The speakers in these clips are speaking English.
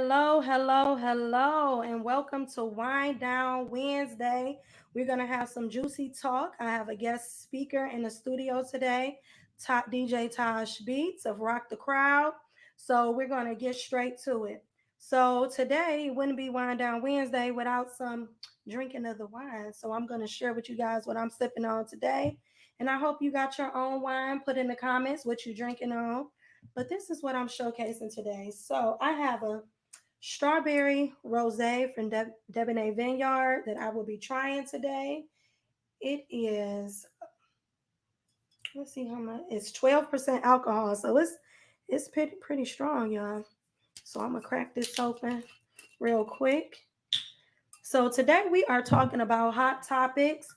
hello, and welcome to Wind Down Wednesday. We're going to have some juicy talk. I have a guest speaker in the studio today, top DJ Tash Beatz of Rock the Crowd. So we're going to get straight to it. So today it wouldn't be Wind Down Wednesday without some drinking of the wine. So I'm going to share with you guys what I'm sipping on today. And I hope you got your own wine. Put in the comments what you're drinking on. But this is what I'm showcasing today. So I have a strawberry rosé from Debonair Vineyard that I will be trying today. It is, let's see how much, it's 12% alcohol. So it's pretty strong, y'all. So I'm gonna crack this open real quick. So today we are talking about hot topics.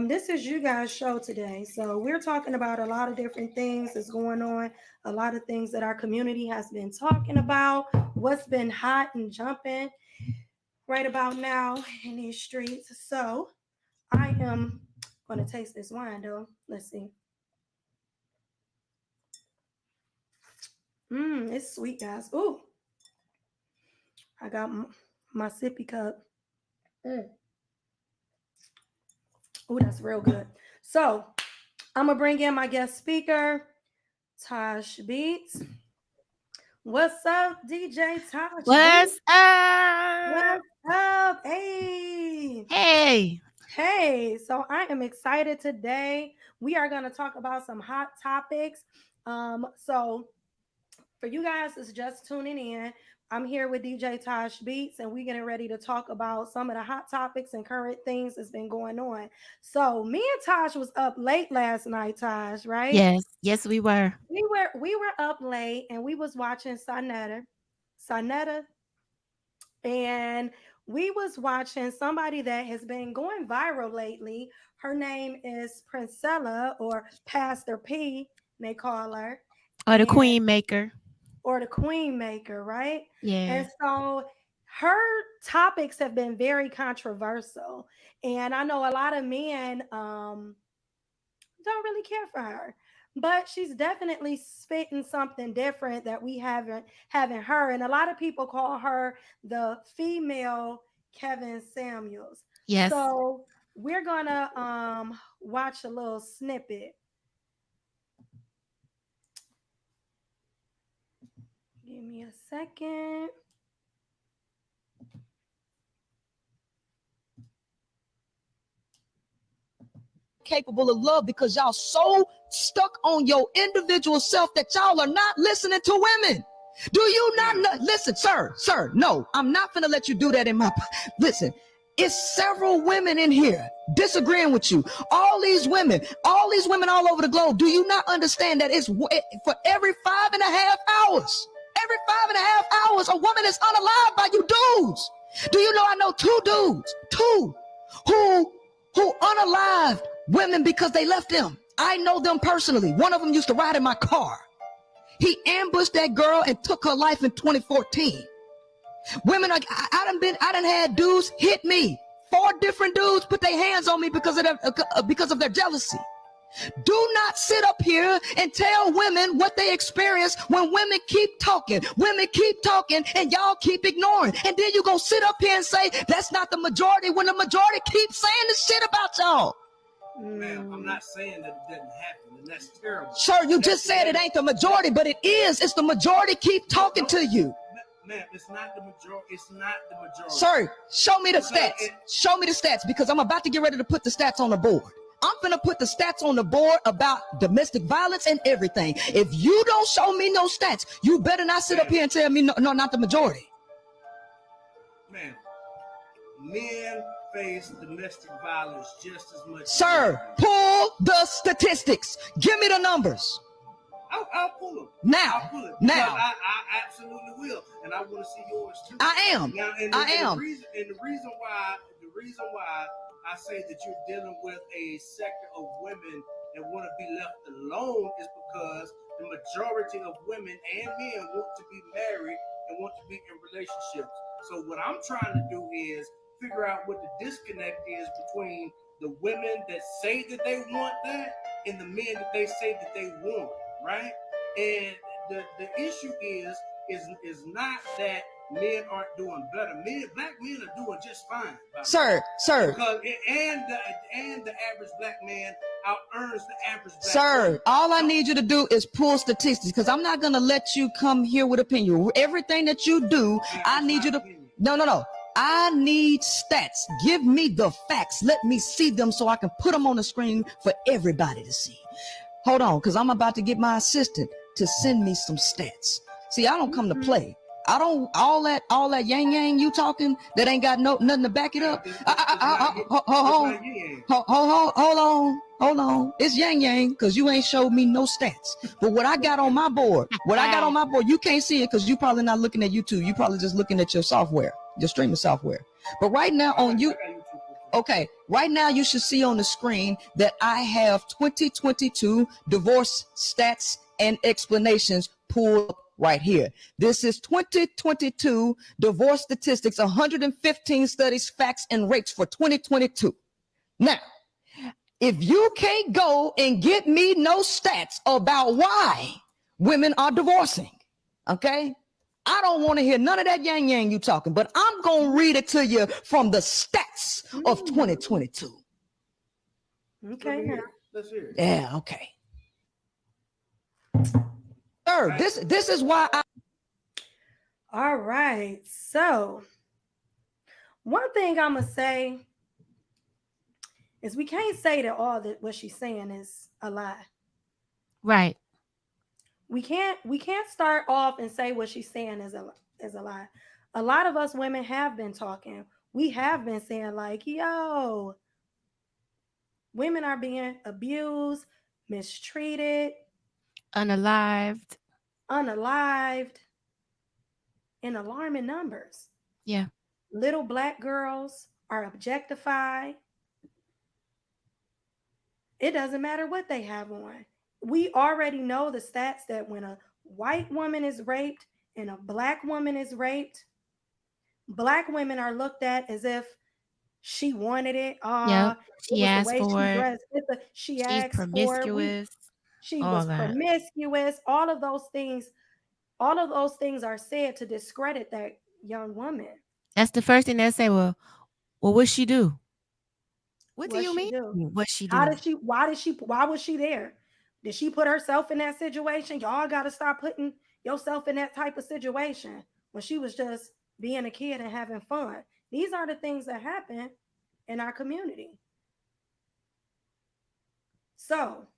This is you guys' show today. So we're talking about a lot of different things that's going on, a lot of things that our community has been talking about, what's been hot and jumping right about now in these streets. So I am going to taste this wine though. Let's see. It's sweet, guys. Ooh, I got my sippy cup. Ooh, that's real good. So I'm gonna bring in my guest speaker, Tash Beatz. What's up, DJ Tash? What's What's up? up? Hey. Hey. So I am excited today. We are going to talk about some hot topics. So for you guys that's just tuning in, I'm here with DJ Tash Beatz, and we're getting ready to talk about some of the hot topics and current things that's been going on. So me and Tash was up late last night, Tash, right? Yes, we were. We were up late and we was watching Sonetta, and we was watching somebody that has been going viral lately. Her name is Princella, or Pastor P, they call her. Or the Queen Maker. Or the Queen Maker, right? Yeah. And so her topics have been very controversial. And I know a lot of men don't really care for her. But she's definitely spitting something different that we haven't heard. And a lot of people call her the female Kevin Samuels. Yes. So we're gonna watch a little snippet. Give me a second. Capable of love because y'all so stuck on your individual self that y'all are not listening to women. Do you not know? Listen, sir, no, I'm not gonna let you do that in my, listen, it's several women in here disagreeing with you. All these women all over the globe. Do you not understand that it's for every 5.5 hours, a woman is unalived by you dudes? Do you know I know two dudes who unalived women because they left them? I know them personally. One of them used to ride in my car. He ambushed that girl and took her life in 2014. Women, I done had dudes hit me. 4 different dudes put their hands on me because of their jealousy. Do not sit up here and tell women what they experience when women keep talking, and y'all keep ignoring. And then you go sit up here and say that's not the majority when the majority keeps saying this shit about y'all. Ma'am, I'm not saying that it didn't happen, and that's terrible. Sir, you just said it ain't the majority, but it is. It's the majority keep talking to you. Ma'am, it's not the majority. It's not the majority. Sir, show me the stats. Show me the stats, because I'm about to get ready to put the stats on the board. I'm gonna put the stats on the board about domestic violence and everything. If you don't show me no stats, you better not sit up here and tell me no, not the majority. Ma'am, men face domestic violence just as much. Sir, pull the statistics. Give me the numbers. I'll pull them. Now. I'll pull it. Now. I absolutely will, and I want to see yours too. I am. Now, I am. The reason why I say that you're dealing with a sector of women that want to be left alone is because the majority of women and men want to be married and want to be in relationships. So what I'm trying to do is figure out what the disconnect is between the women that say that they want that and the men that they say that they want, right? And the issue is not that men aren't doing better. Black men are doing just fine. Sir. Because and the average black man out earns the average black Sir, woman. all I need you to do is pull statistics, because I'm not going to let you come here with opinion. Everything that you do, I need you to... No. I need stats. Give me the facts. Let me see them so I can put them on the screen for everybody to see. Hold on, because I'm about to get my assistant to send me some stats. See, I don't come to play. I don't all that yang you talking that ain't got nothing to back it up. Hold on. It's yang because you ain't showed me no stats. But what I got on my board, you can't see it because you probably not looking at YouTube. You probably just looking at your software, your streaming software. But right now on you. Okay, right now you should see on the screen that I have 2022 divorce stats and explanations pulled up right here. This is 2022 divorce statistics, 115 studies, facts, and rates for 2022. Now, if you can't go and get me no stats about why women are divorcing, okay? I don't want to hear none of that yang you talking, but I'm going to read it to you from the stats of 2022. Okay. Let's hear it. Yeah, okay. Sir, this is why I... All right. So, one thing I'm going to say is we can't say that all that what she's saying is a lie. Right. We can't start off and say what she's saying is a lie. A lot of us women have been talking. We have been saying like, yo, women are being abused, mistreated, unalived in alarming numbers. Yeah. Little black girls are objectified. It doesn't matter what they have on. We already know the stats that when a white woman is raped and a black woman is raped, black women are looked at as if she wanted it. She asked for it. She asked promiscuous. For it. She was promiscuous. All of those things are said to discredit that young woman. That's the first thing they say. Well, what'd she do? What do you mean? What she do? Why was she there? Did she put herself in that situation? Y'all got to stop putting yourself in that type of situation when she was just being a kid and having fun. These are the things that happen in our community. So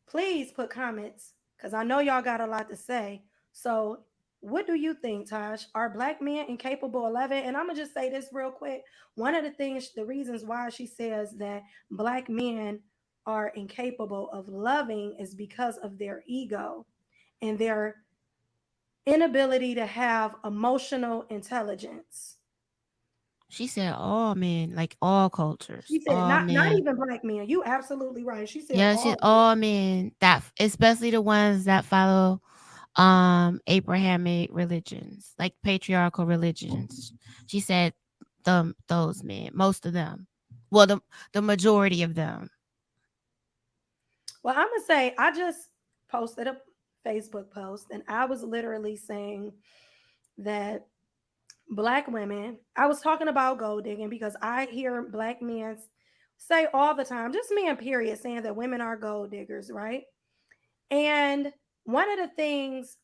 please put comments because I know y'all got a lot to say. So what do you think, Tash? Are black men incapable of loving? And I'm going to just say this real quick. One of the reasons why she says that black men are incapable of loving is because of their ego and their inability to have emotional intelligence. She said all men, like all cultures. She said not even black men. You absolutely right. She said all men, that especially the ones that follow Abrahamic religions, like patriarchal religions. She said those men, most of them. Well, the majority of them. Well, I'm going to say I just posted a Facebook post and I was literally saying that black women, I was talking about gold digging because I hear black men say all the time, just men period, saying that women are gold diggers, right? And one of the things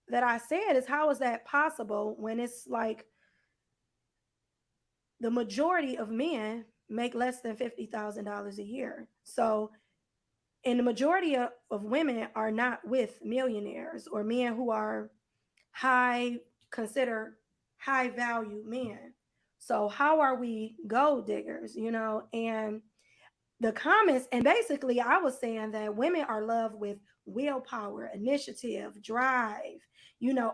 that I said is, how is that possible when it's like the majority of men make less than $50,000 a year? So, and the majority of women are not with millionaires or men who are considered high value men. So how are we gold diggers, And the comments, and basically I was saying that women are loved with willpower, initiative, drive,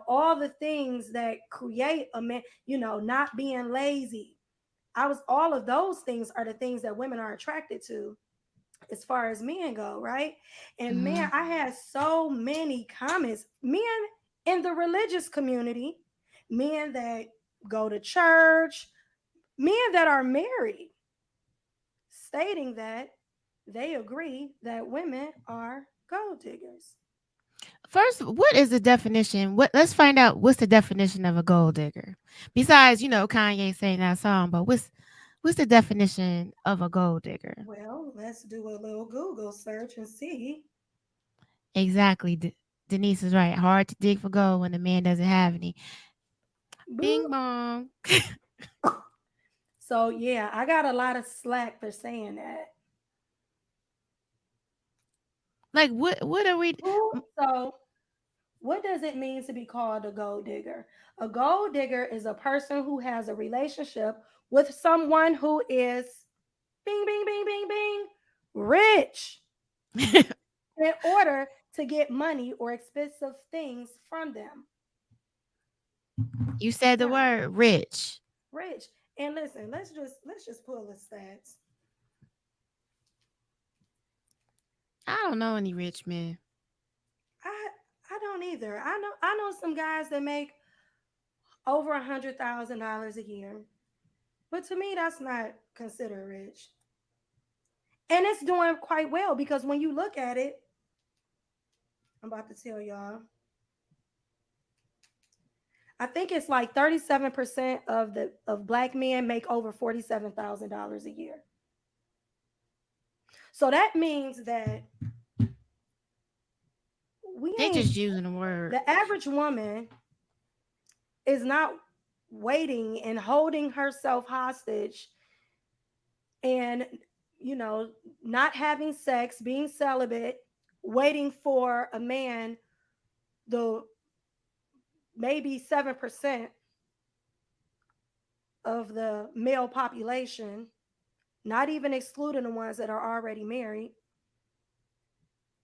all the things that create a man, not being lazy. All of those things are the things that women are attracted to as far as men go, right? And man, I had so many comments, men in the religious community, men that go to church, men that are married, stating that they agree that women are gold diggers. First, what is the definition? Let's find out what's the definition of a gold digger. Besides, Kanye saying that song, but what's the definition of a gold digger? Well, let's do a little Google search and see. Exactly. Denise is right. Hard to dig for gold when the man doesn't have any. Bing Boop. bong. So yeah, I got a lot of slack for saying that. Like what are we So what does it mean to be called a gold digger? A gold digger is a person who has a relationship with someone who is bing, bing, bing, bing, bing, rich in order to get money or expensive things from them. You said the Now, word rich. rich. And listen, let's just pull the stats. I don't know any rich men. I I don't either. I know some guys that make over $100,000 a year, but to me that's not considered rich. And it's doing quite well because when you look at it, I'm about to tell y'all. I think it's like 37% of black men make over $47,000 a year. So that means that we They ain't just using the word. the average woman is not waiting and holding herself hostage and not having sex, being celibate, waiting for a man, the maybe 7% of the male population, not even excluding the ones that are already married.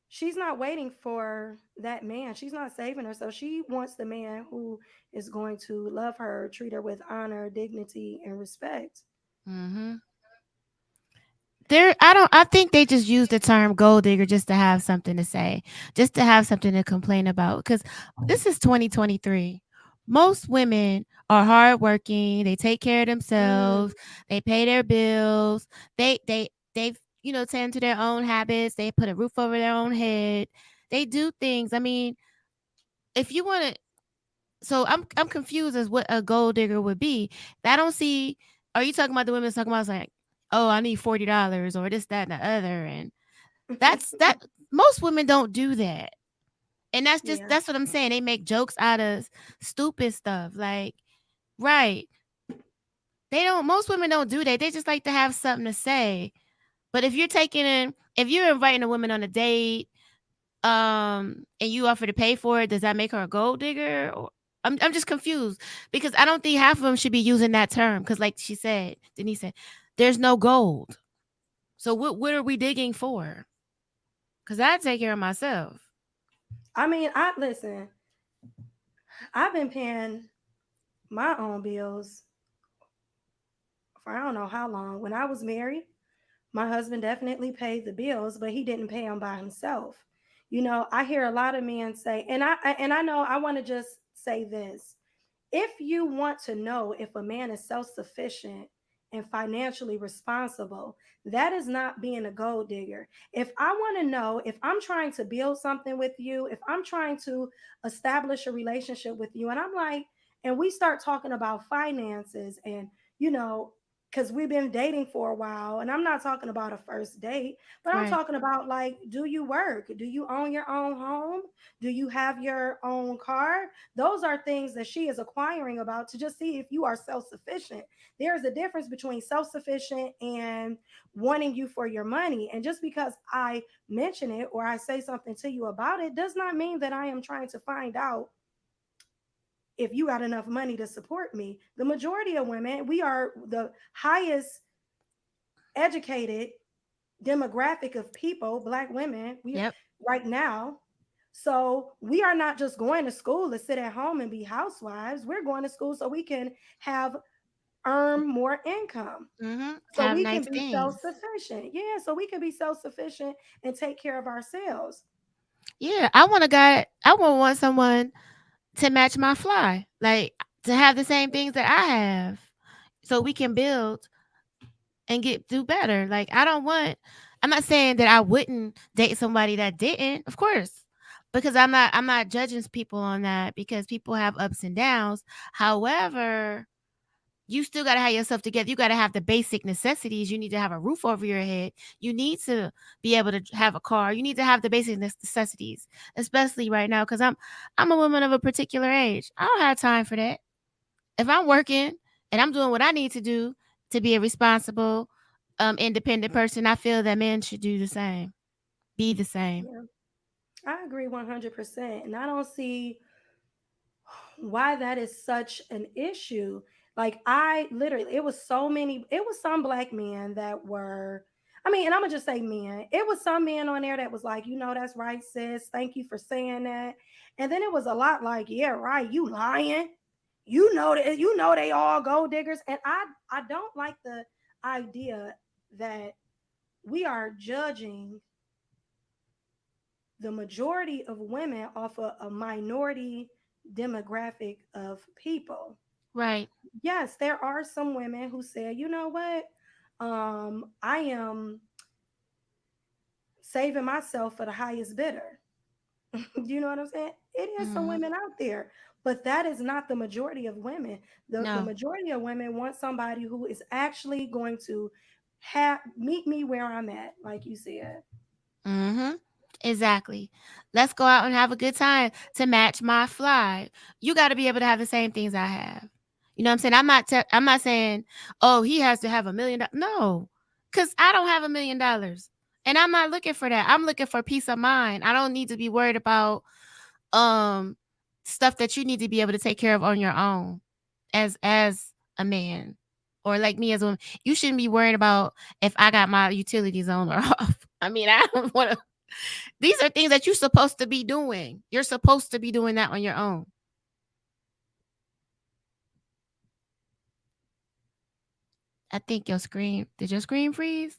She's not waiting for that man. She's not saving herself. She wants the man who is going to love her, treat her with honor, dignity, and respect. Mm-hmm. I think they just use the term gold digger just to have something to say, just to have something to complain about. Because this is 2023. Most women are hardworking. They take care of Mm, themselves. They pay their bills. They tend to their own habits. They put a roof over their own head. They do things. I mean, if you want to, so I'm confused as what a gold digger would be. I don't see. Are you talking about the women talking about like, oh, I need $40 or this, that, and the other, and that. Most women don't do that, and yeah. that's what I'm saying. They make jokes out of stupid stuff, like right. They don't. Most women don't do that. They just like to have something to say. But if you're inviting a woman on a date, and you offer to pay for it, does that make her a gold digger? Or I'm just confused because I don't think half of them should be using that term because, like Denise said, there's no gold. So what are we digging for? Because I take care of myself. I mean, I listen. I've been paying my own bills for I don't know how long. When I was married, my husband definitely paid the bills, but he didn't pay them by himself. I hear a lot of men say, and I know I want to just say this. If you want to know if a man is self-sufficient and financially responsible, that is not being a gold digger. If I want to know if I'm trying to build something with you, if I'm trying to establish a relationship with you, and I'm like, and we start talking about finances and, you know, because we've been dating for a while, and I'm not talking about a first date, but I'm Right. talking about like, do you work? Do you own your own home? Do you have your own car? Those are things that she is acquiring about to just see if you are self sufficient. There's a difference between self sufficient and wanting you for your money. And just because I mention it or I say something to you about it does not mean that I am trying to find out if you got enough money to support me. The majority of women, we are the highest educated demographic of people, black women, we Yep. right now. So we are not just going to school to sit at home and be housewives. We're going to school so we can have earn more income. Mm-hmm. So Have we can nice be things. self-sufficient. Yeah, so we can be self-sufficient and take care of ourselves. Yeah, I want a guy. I want someone to match my fly, like to have the same things that I have, so we can build and do better. Like I'm not saying that I wouldn't date somebody that didn't, of course. because I'm not judging people on that because people have ups and downs. However, you still got to have yourself together. You got to have the basic necessities. You need to have a roof over your head. You need to be able to have a car. You need to have the basic necessities, especially right now because I'm a woman of a particular age. I don't have time for that. If I'm working and I'm doing what I need to do to be a responsible, independent person, I feel that men should do the same, be the same. Yeah, I agree 100%. And I don't see why that is such an issue. Like, I literally, it was some black men that were, I mean, and I'm gonna just say men. It was some men on there that was like, you know, that's right, sis. Thank you for saying that. And then it was a lot like, yeah, right, you lying. You know they all gold diggers. And I don't like the idea that we are judging the majority of women off a minority demographic of people. Right. Yes, there are some women who say, you know what, I am saving myself for the highest bidder. You know what I'm saying? It is some Hmm. women out there, but that is not the majority of women. The No. majority of women want somebody who is actually going to have meet me where I'm at, like you said. Hmm. Exactly. Let's go out and have a good time to match my fly. You got to be able to have the same things I have. You know what I'm saying? I'm not saying, oh, he has to have $1 million. No, because I don't have $1 million, and I'm not looking for that. I'm looking for peace of mind. I don't need to be worried about um stuff that you need to be able to take care of on your own as a man, or like me as a woman. You shouldn't be worried about if I got my utilities on or off. I mean, I don't want to. These are things that you're supposed to be doing. You're supposed to be doing that on your own. I think your screen, did your screen freeze?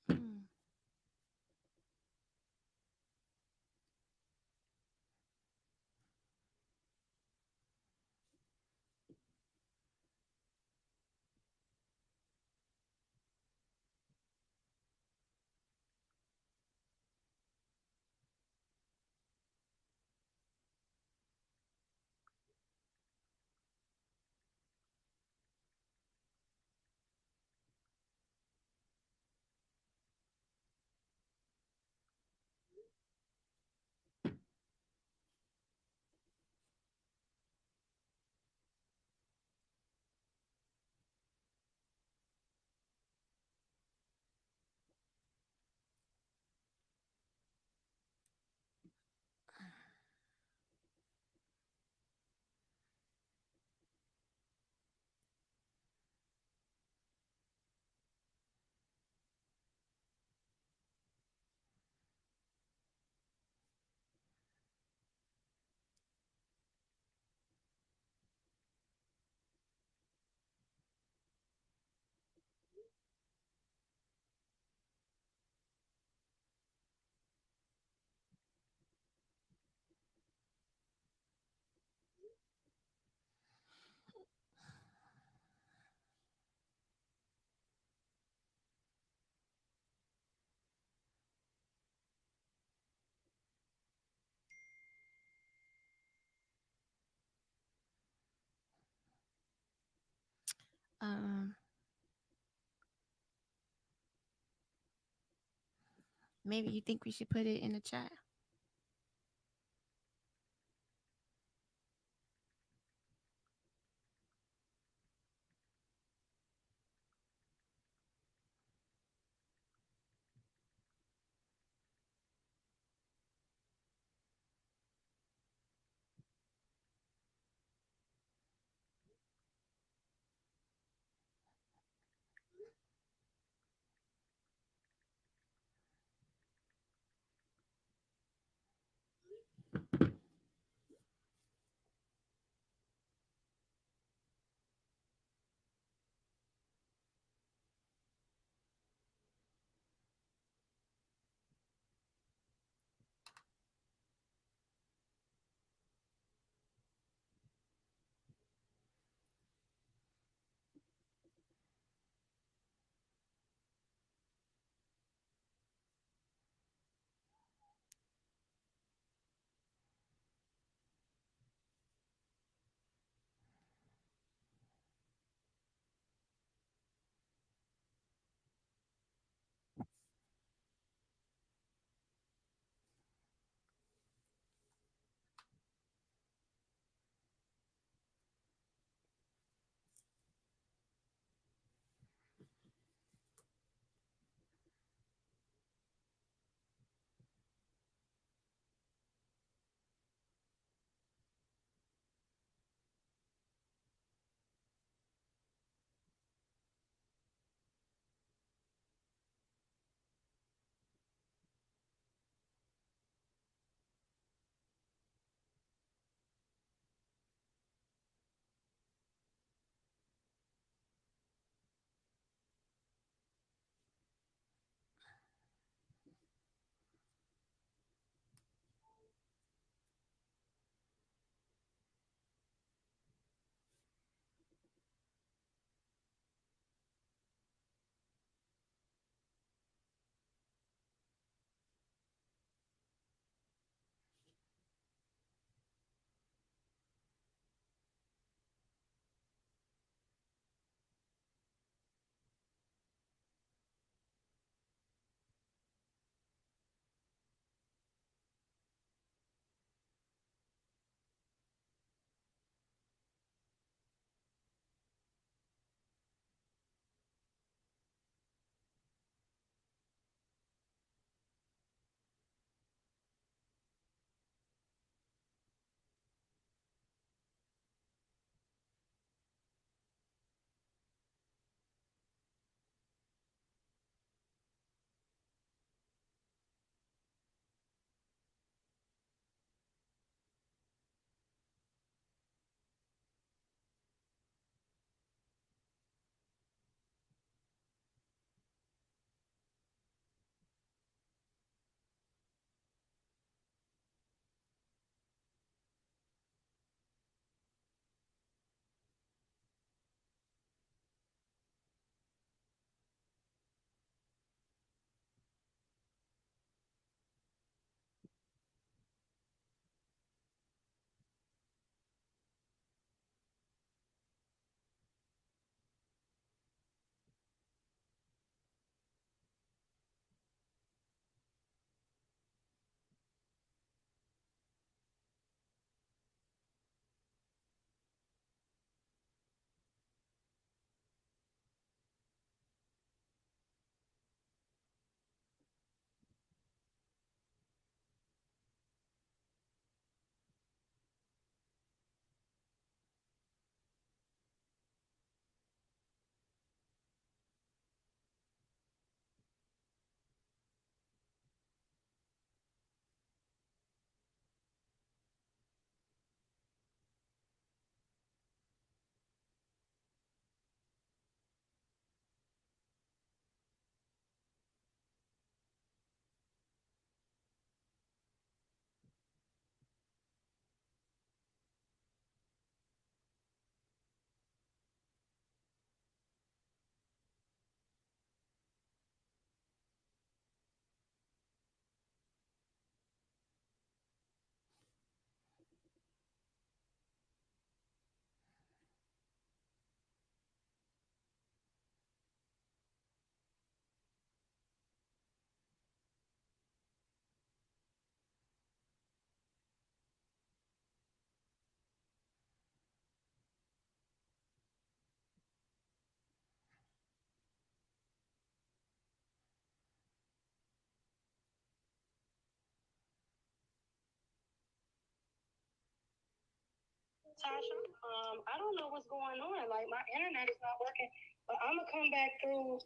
Hmm. Um, Maybe you think we should put it in the chat. Tasha, I don't know what's going on. Like my internet is not working, but I'm gonna come back through.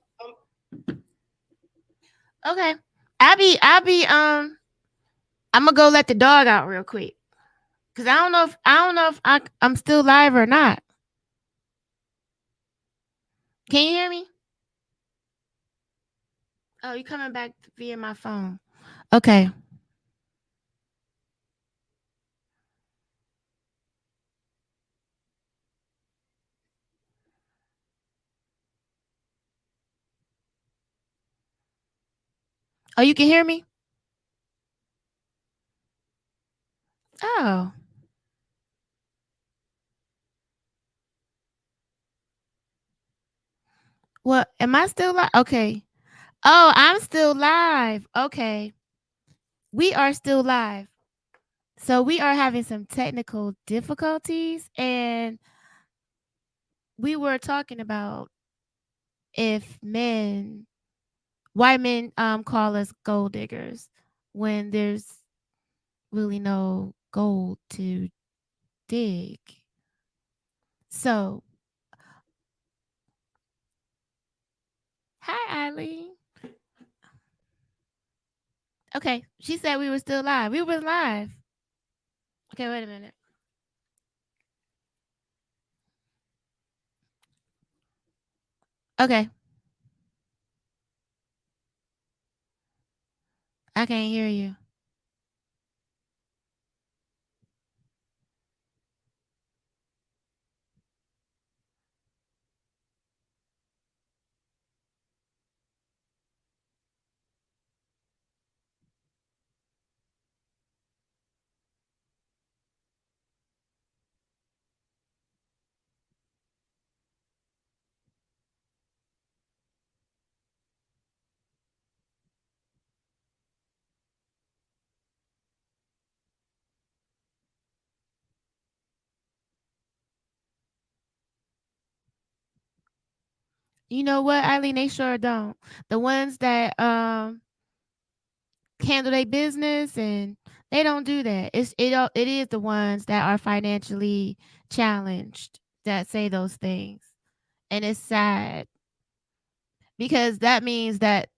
Okay. I'm gonna go let the dog out real quick. Cause I don't know if I'm still live or not. Can you hear me? Oh, you coming back via my phone. Okay. Oh, you can hear me? Oh. Well, am I still live? Okay. Oh, I'm still live. Okay. We are still live. So we are having some technical difficulties, and we were talking about if white men call us gold diggers when there's really no gold to dig. So, hi Eileen. Okay, she said we were still live. We were live. Okay, wait a minute. Okay, I can't hear you. You know what, Eileen? They sure don't. The ones that handle their business and they don't do that. It is the ones that are financially challenged that say those things. And it's sad because that means that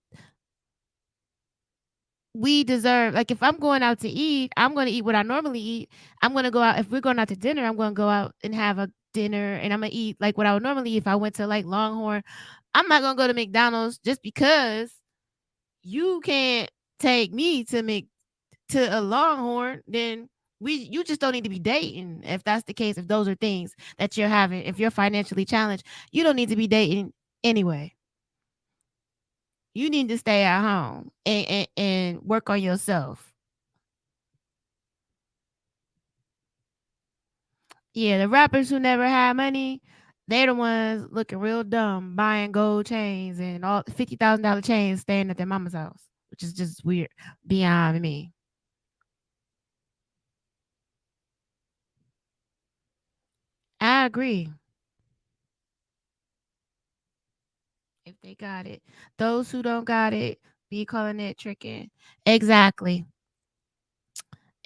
we deserve, like, if I'm going out to eat, I'm going to eat what I normally eat. I'm going to go out, if we're going out to dinner, I'm going to go out and have a dinner, and I'm going to eat like what I would normally eat if I went to like Longhorn. I'm not going to go to McDonald's just because you can't take me to a Longhorn. Then you just don't need to be dating if that's the case. If those are things that you're having, if you're financially challenged, you don't need to be dating anyway. You need to stay at home and work on yourself. Yeah, the rappers who never had money, they're the ones looking real dumb, buying gold chains and all $50,000 chains, staying at their mama's house, which is just weird beyond me. I agree. If they got it, those who don't got it, be calling it tricking. Exactly.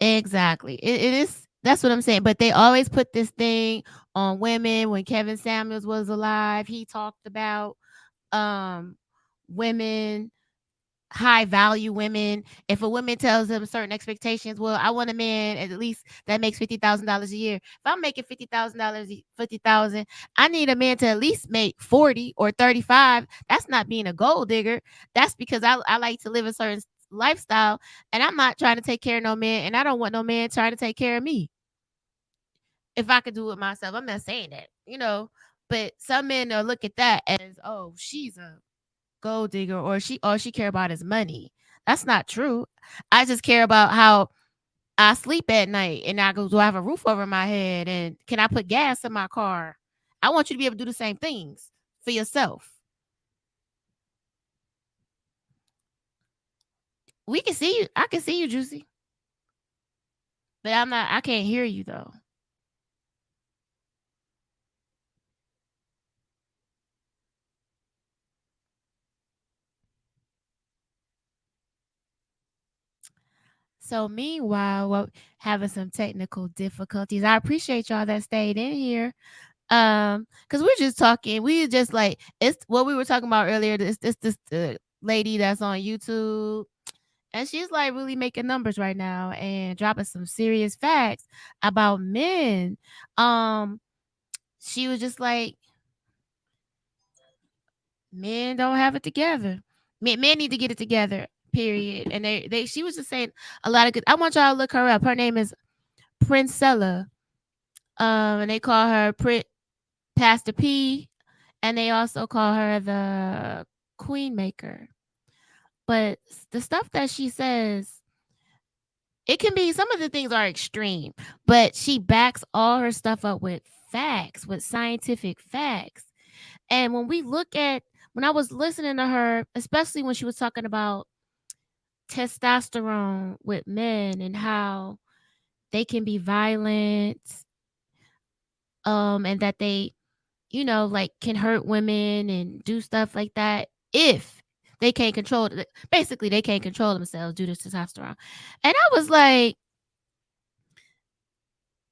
Exactly. It is. That's what I'm saying. But they always put this thing on women. When Kevin Samuels was alive, he talked about um women, high value women. If a woman tells them certain expectations, well, I want a man at least that makes $50,000 a year. If I'm making $50,000, 50,000, I need a man to at least make 40 or 35. That's not being a gold digger. That's because I like to live a certain lifestyle, and I'm not trying to take care of no man, and I don't want no man trying to take care of me. If I could do it myself, I'm not saying that. But some men will look at that as, oh, she's a gold digger, or she all she care about is money. That's not true. I just care about how I sleep at night, and I go, do I have a roof over my head, and can I put gas in my car? I want you to be able to do the same things for yourself. We can see you. I can see you, Juicy. But I can't hear you though. So meanwhile, well, having some technical difficulties. I appreciate y'all that stayed in here. Because we're just talking. We just like it's what we were talking about earlier. This lady that's on YouTube, and she's like really making numbers right now and dropping some serious facts about men. Um, she was just like, men don't have it together. Men need to get it together. Period. And she was just saying a lot of good. I want y'all to look her up. Her name is Princella. And they call her Pastor P, and they also call her the Queen Maker. But the stuff that she says, it can be, some of the things are extreme, but she backs all her stuff up with facts, with scientific facts. And when I was listening to her, especially when she was talking about testosterone with men and how they can be violent, and that they, like, can hurt women and do stuff like that if they can't control it. Basically, they can't control themselves due to testosterone. And I was like,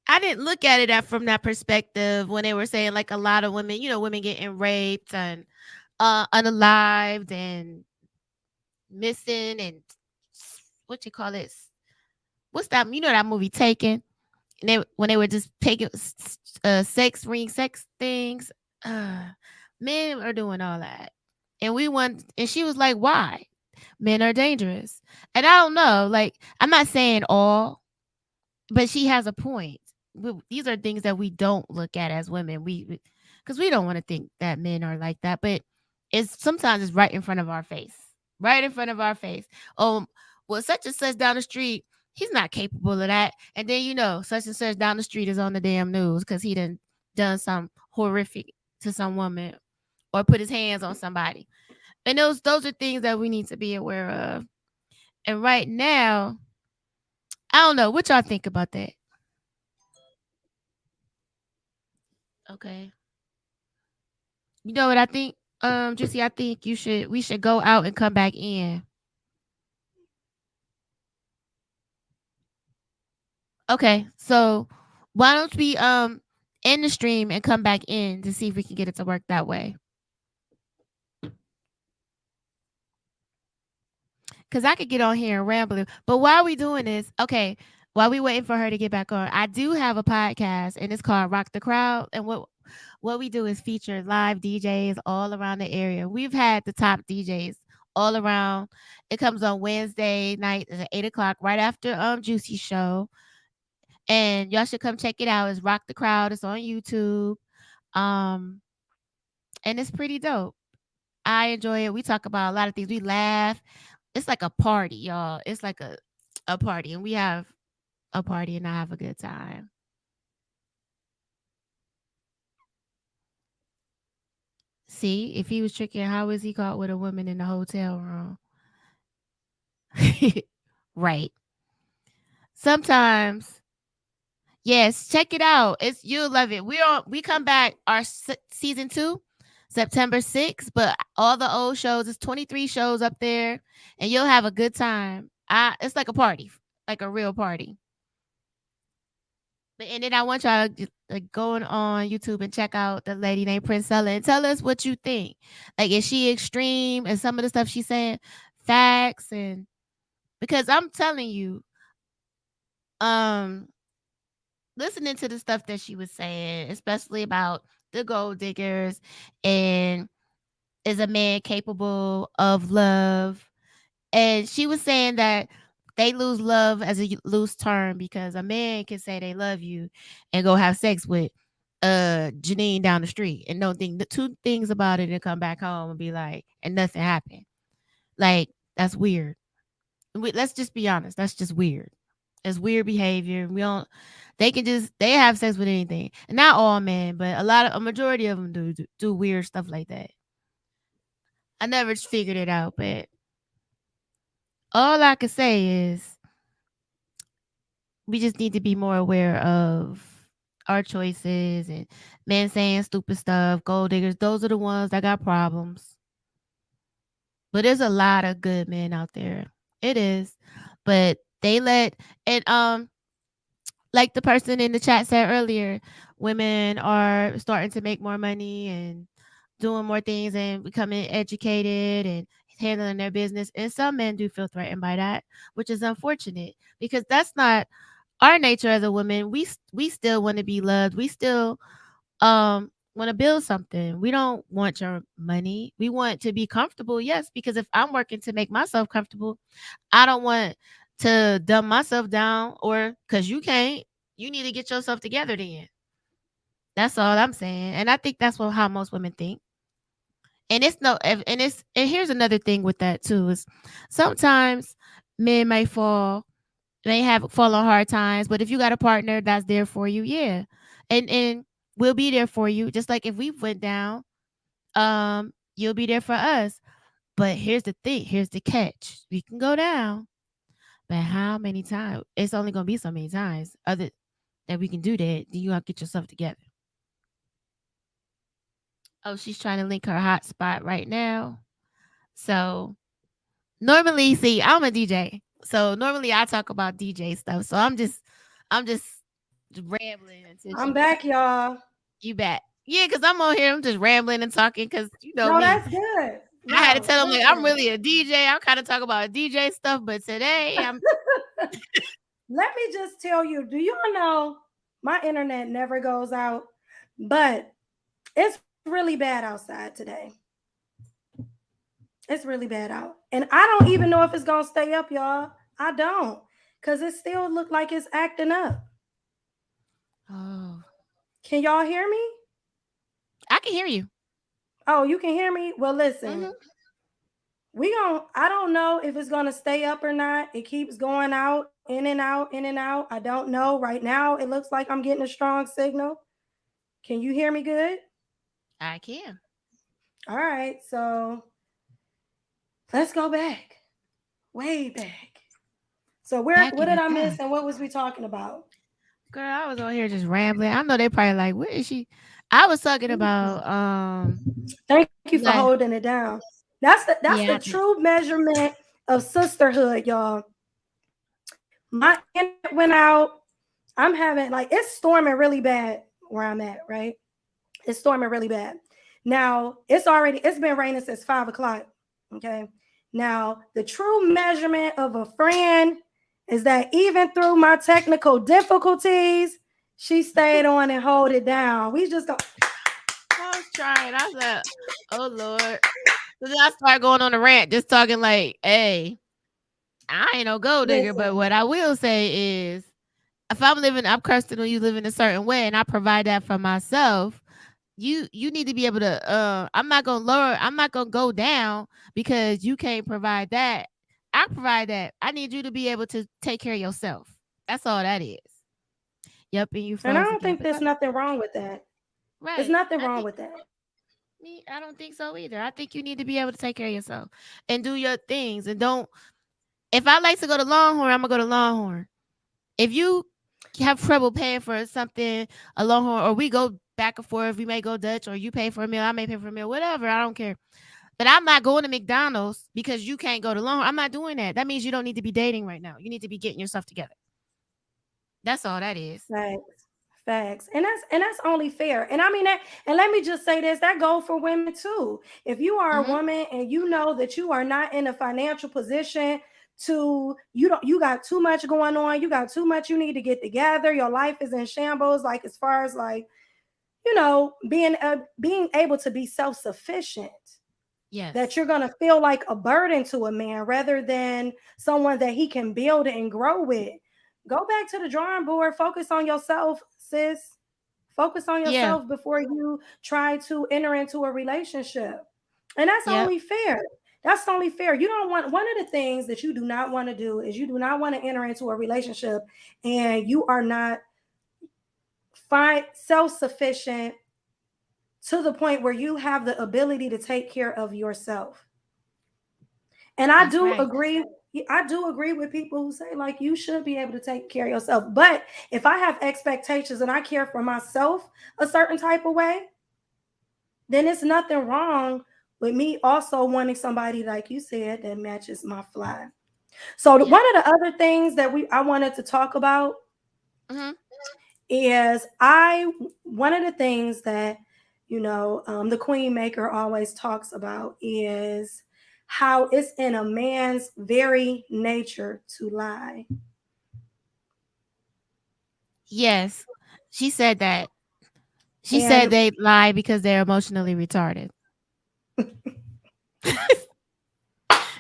I didn't look at it from that perspective when they were saying like a lot of women, women getting raped and unalived and missing and what you call it? What's that? You know that movie Taken? And when they were just taking sex things, men are doing all that. And she was like, why? Men are dangerous. And I don't know, like, I'm not saying all, but she has a point. These are things that we don't look at as women. Because we don't want to think that men are like that, but sometimes it's right in front of our face. Right in front of our face. Oh, well, such and such down the street, he's not capable of that. And then, such and such down the street is on the damn news because he done something horrific to some woman or put his hands on somebody. And those are things that we need to be aware of. And right now, I don't know what y'all think about that. Okay. You know what I think? JuC, I think we should go out and come back in. Okay, so why don't we end the stream and come back in to see if we can get it to work that way? Because I could get on here and ramble. But while we doing this, okay, while we waiting for her to get back on, I do have a podcast and it's called Rock the Crowd. And what we do is feature live DJs all around the area. We've had the top DJs all around. It comes on Wednesday night at 8:00, right after JuC's show. And y'all should come check it out. It's Rock the Crowd. It's on YouTube. And it's pretty dope. I enjoy it. We talk about a lot of things. We laugh. It's like a party, y'all. It's like a party, and we have a party, and I have a good time. See, if he was tricking, how is he caught with a woman in the hotel room? Right. Sometimes, yes, check it out. You'll love it. We come back our season 2, September 6th, but all the old shows, it's 23 shows up there, and you'll have a good time. It's like a party, like a real party. And then I want y'all like going on YouTube and check out the lady named Princella and tell us what you think. Like, is she extreme? And some of the stuff she's saying, facts, and because I'm telling you, listening to the stuff that she was saying, especially about the gold diggers and is a man capable of love. And she was saying that they lose love as a loose term because a man can say they love you and go have sex with Janine down the street and don't think the 2 things about it and come back home and be like, and nothing happened. Like, that's weird. Let's just be honest. That's just weird. It's weird behavior. They have sex with anything. And not all men, but a majority of them do weird stuff like that. I never figured it out, but all I can say is we just need to be more aware of our choices and men saying stupid stuff, gold diggers. Those are the ones that got problems. But there's a lot of good men out there. It is. But They let and like the person in the chat said earlier, women are starting to make more money and doing more things and becoming educated and handling their business. And some men do feel threatened by that, which is unfortunate because that's not our nature as a woman. We still want to be loved. We still want to build something. We don't want your money. We want to be comfortable. Yes, because if I'm working to make myself comfortable, I don't want to dumb myself down or cuz you can't. You need to get yourself together then. That's all I'm saying. And I think that's how most women think. And it's no and here's another thing with that too is sometimes men may fall on hard times, but if you got a partner that's there for you, yeah. And we'll be there for you. Just like if we went down, you'll be there for us. But here's the thing, here's the catch. We can go down, but how many times? It's only gonna be so many times other that we can do that. Then you gotta get yourself together. Oh, she's trying to link her hotspot right now. So normally, see, I'm a DJ. So normally I talk about DJ stuff. So I'm just rambling until I'm she back, y'all. you back. Yeah, because I'm on here, I'm just rambling and talking because you know No, me. that's good. I had to No, tell them like I'm listen. really a DJ. I'm kind of talking about DJ stuff, but today I'm Let me just tell you, do y'all know my internet never goes out, but it's really bad outside today. It's really bad out. And I don't even know if it's going to stay up, y'all. I don't. Because it still look like it's acting up. oh Can y'all hear me? I can hear you. Oh, you can hear me? Well, listen. Hmm. I don't know if it's gonna stay up or not. It keeps going out, in and out, in and out. I don't know. Right now, it looks like I'm getting a strong signal. Can you hear me good? I can. All right, so let's go back. Way back. So Back what in did the I miss time. and what was we talking about? Girl, I was on here just rambling. I know they probably like, where is she? I was talking about Thank you for like holding it down. That's the yeah, I did. true measurement of sisterhood, y'all. My internet went out. I'm having like it's storming really bad where I'm at, right? It's storming really bad. Now it's been raining since 5 o'clock. Okay. Now the true measurement of a friend is that even through my technical difficulties, she stayed on and hold it down. We just don't I was trying. I said, oh Lord. So then I started going on a rant, just talking like, hey, I ain't no gold digger, but listen. what I will say is if I'm cursed on you living a certain way and I provide that for myself, you need to be able to I'm not gonna go down because you can't provide that. I provide that. I need you to be able to take care of yourself. That's all that is. Yep, and you And I froze don't again. think But there's nothing wrong with that. There's right. nothing wrong with that. I don't think so either. I think you need to be able to take care of yourself and do your things and don't if I like to go to Longhorn, I'm gonna go to Longhorn. If you have trouble paying for something, a Longhorn, or we go back and forth, we may go Dutch, or you pay for a meal, I may pay for a meal, whatever. I don't care. But I'm not going to McDonald's because you can't go to Longhorn. I'm not doing that. That means you don't need to be dating right now. You need to be getting yourself together. That's all that is. Facts. Facts. And that's only fair. And I mean that and let me just say this, that goes for women too. If you are a Mm-hmm. woman and you know that you are not in a financial position to you got too much going on, you got too much you need to get together, your life is in shambles, like as far as like, being able to be self-sufficient, that Yes. you're going to feel like a burden to a man rather than someone that he can build and grow with. Go back to the drawing board, focus on yourself, sis. Focus on Yeah. yourself before you try to enter into a relationship. And that's Yep. only fair. That's only fair. You don't want one of the things that you do not want to do is you do not want to enter into a relationship and you are not find self-sufficient to the point where you have the ability to take care of yourself. And I That's do right. agree. I do agree with people who say like you should be able to take care of yourself. But if I have expectations and I care for myself a certain type of way, then it's nothing wrong with me also wanting somebody like you said that matches my fly. So Yeah. one of the other things that I wanted to talk about Hmm. is I one of the things that the Queen Maker always talks about is how it's in a man's very nature to lie. Yes. She said that. She said And they lie because they're emotionally retarded.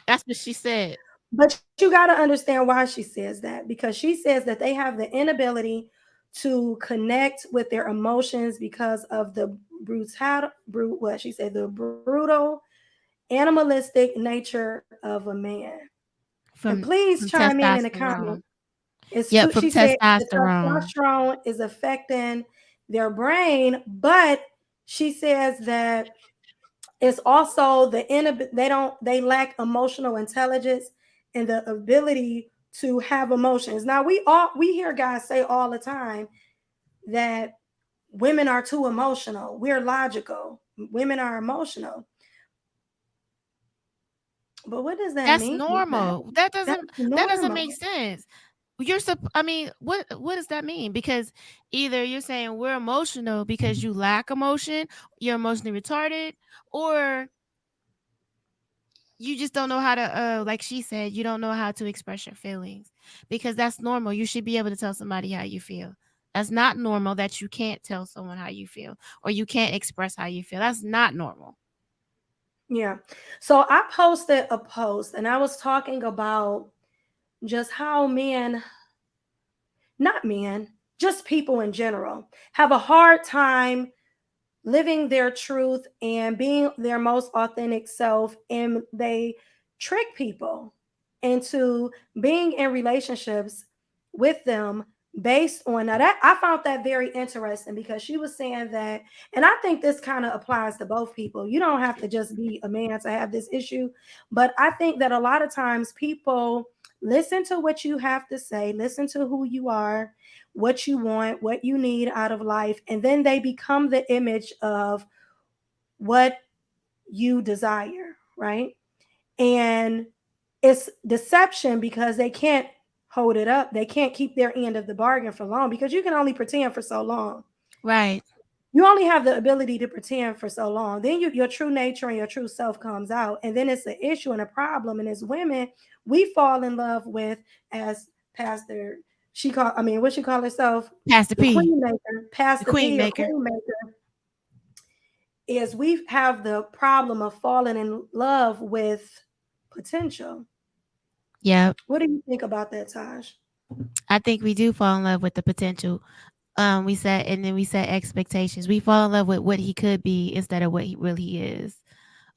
That's what she said. but you got to understand why she says that, because she says that they have the inability to connect with their emotions because of the what she said, the brutal animalistic nature of a man. And please From chime in the comment. testosterone. Yep, from She said the testosterone. testosterone is affecting their brain, but she says that it's also they lack emotional intelligence and the ability to have emotions. Now we hear guys say all the time that women are too emotional. We're logical. Women are emotional. But what does that That's mean? That normal. that's That doesn't make normal. sense. I mean, what does that mean? Because either you're saying we're emotional because you lack emotion, you're emotionally retarded, or you just don't know how to like she said, you don't know how to express your feelings. Because that's normal. You should be able to tell somebody how you feel. That's not normal that you can't tell someone how you feel or you can't express how you feel. That's not normal. Yeah. So I posted a post and I was talking about just how men, not men, just people in general, have a hard time living their truth and being their most authentic self. And they trick people into being in relationships with them based on that. I found that very interesting because she was saying that, and I think this kind of applies to both people. You don't have to just be a man to have this issue, but I think that a lot of times people listen to what you have to say, listen to who you are, what you want, what you need out of life, and then they become the image of what you desire, right? And it's deception because they can't hold it up. They can't keep their end of the bargain for long because you can only pretend for so long. Right. You only have the ability to pretend for so long. Then your true nature and your true self comes out, and then it's an issue and a problem. And as women, we fall in love with, as Pastor, what she call herself, Pastor the P, Queen Maker, the Pastor queen P or maker. Queen Maker, is we have the problem of falling in love with potential. Yep. What do you think about that, Taj? I think we do fall in love with the potential. We set expectations. We fall in love with what he could be instead of what he really is.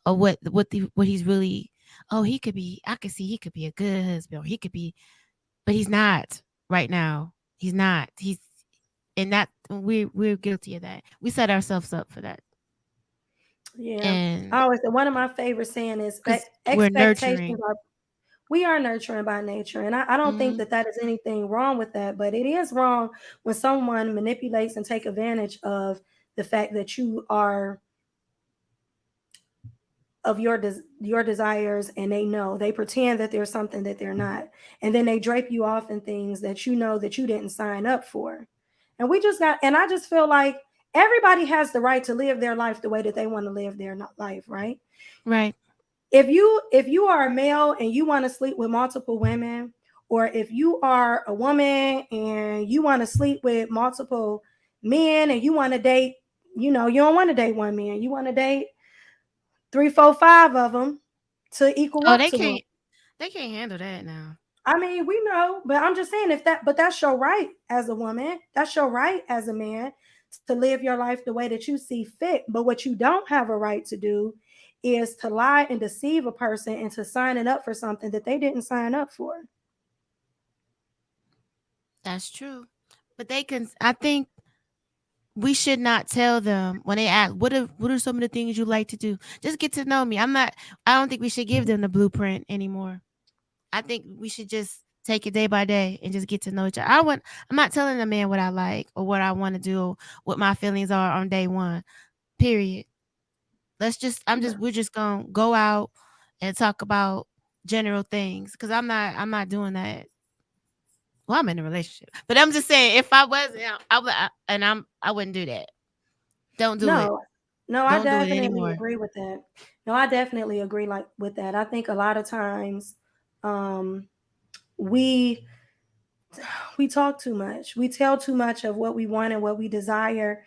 Or what he's really, oh, he could be, I could see he could be a good husband, or he could be, but he's not right now. He's not. He's and that we're guilty of that. We set ourselves up for that. Yeah. And I always say one of my favorite saying is because we're expectations nurturing. are we are nurturing by nature. And I don't think Hmm. that that is anything wrong with that, but it is wrong when someone manipulates and take advantage of the fact that you are of your desires, and they pretend that there's something that they're not, and then they drape you off in things that you know that you didn't sign up for. And I just feel like everybody has the right to live their life the way that they want to live their life, right? Right. If you are a male and you want to sleep with multiple women, or if you are a woman and you want to sleep with multiple men, and you want to date, you don't want to date one man, you want to date three, four, five of them to equal Oh, up to them. they can't handle that now. I mean, we know, but I'm just saying, but that's your right as a woman. That's your right as a man to live your life the way that you see fit. But what you don't have a right to do is to lie and deceive a person into signing up for something that they didn't sign up for. That's true. But they can. I think we should not tell them when they ask what are some of the things you like to do. Just get to know me. I don't think we should give them the blueprint anymore. I think we should just take it day by day and just get to know each other. I'm not telling a man what I like or what I want to do, what my feelings are on day one. Period. We're just gonna go out and talk about general things, because I'm not doing that. Well, I'm in a relationship, but I'm just saying, if I wasn't, I wouldn't do that. Don't do it. No, no, I Don't do it definitely anymore. agree with that. No, I definitely agree like with that. I think a lot of times, um, we we talk too much. We tell too much of what we want and what we desire,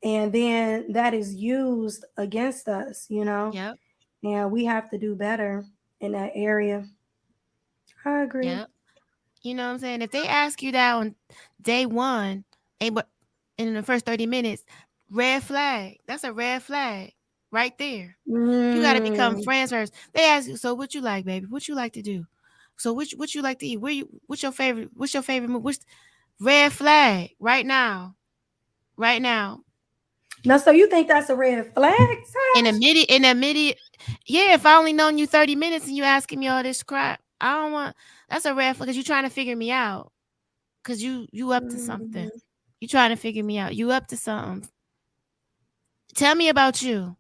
and then that is used against us, Yep. And we have to do better in that area. I agree. Yep. You know what I'm saying? If they ask you that on day one, but in the first 30 minutes, red flag. That's a red flag right there. You got to become Mm. friends first. They ask you, so what you like, baby? What you like to do? So what you like to eat? What's your favorite? What's your favorite move? What's red flag right now? Right now. Now, so you think that's a red flag, In Tash? immediate, yeah, if I only known you 30 minutes and you asking me all this crap, I don't want, that's a red flag, because you trying to figure me out. Cause you up to something. Mhm. You trying to figure me out. You up to something. Tell me about you.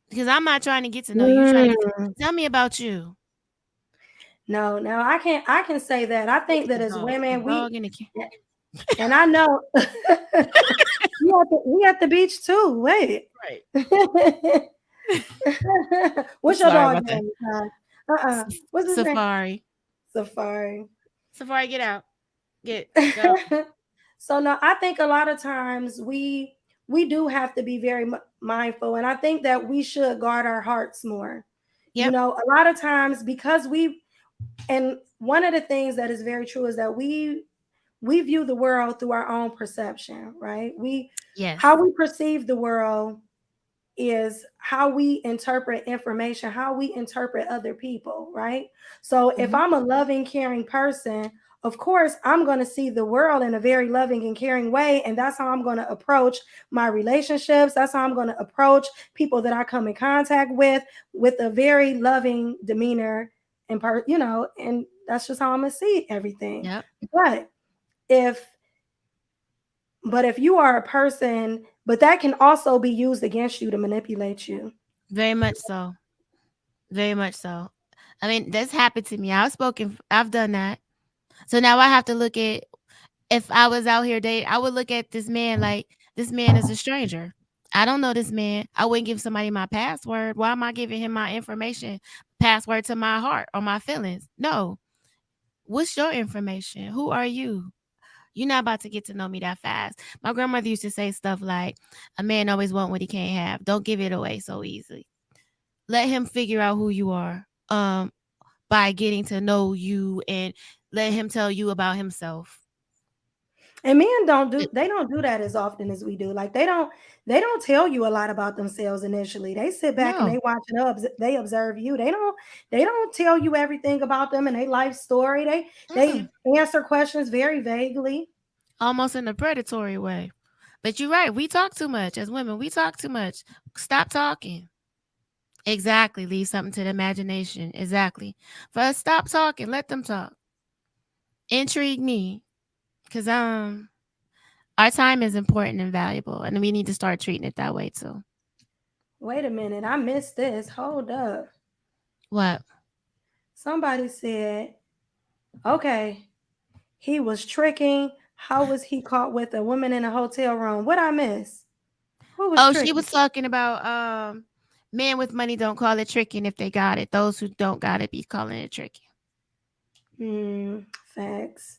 Because I'm not trying to get to know you. You trying to get to, Mm. tell me about you. No, no, I can say that. I Look think at that the as dog. The women, dog in the and I know we at the beach too. Wait. right. What's your Sorry dog about that. name? What's his name? Safari. Safari. Safari, get out. Go. So no, I think a lot of times we do have to be very mindful, and I think that we should guard our hearts more. Yep. A lot of times because and one of the things that is very true is that we view the world through our own perception, right? We Yes. How we perceive the world is how we interpret information, how we interpret other people, right? So if Mm-hmm. I'm a loving, caring person, of course, I'm going to see the world in a very loving and caring way. And that's how I'm going to approach my relationships. That's how I'm going to approach people that I come in contact with a very loving demeanor and that's just how I'm going to see everything. Yep. But if if you are a person, but that can also be used against you to manipulate you. Very much so. Very much so. I mean, that's happened to me. I've done that. So now I have to look at, if I was out here dating, I would look at this man like, this man is a stranger. I don't know this man. I wouldn't give somebody my password. Why am I giving him my information, password to my heart or my feelings? No. What's your information? Who are you? You're not about to get to know me that fast. My grandmother used to say stuff like, a man always want what he can't have. Don't give it away so easily. Let him figure out who you are, by getting to know you, and let him tell you about himself. And men don't do that as often as we do. Like they don't tell you a lot about themselves initially. They sit back and No. they watch and they observe you. They don't tell you everything about them and their life story. They Mm-mm. answer questions very vaguely. Almost in a predatory way. But you're right. We talk too much as women. We talk too much. Stop talking. Exactly. Leave something to the imagination. Exactly. First, stop talking. Let them talk. Intrigue me. Because our time is important and valuable. And we need to start treating it that way too. Wait a minute, I missed this. Hold up. What? Somebody said, okay, he was tricking. How was he caught with a woman in a hotel room? What I miss? Who was Oh, she tricking? was talking about men with money don't call it tricking if they got it. Those who don't got it be calling it tricking. Hmm, facts.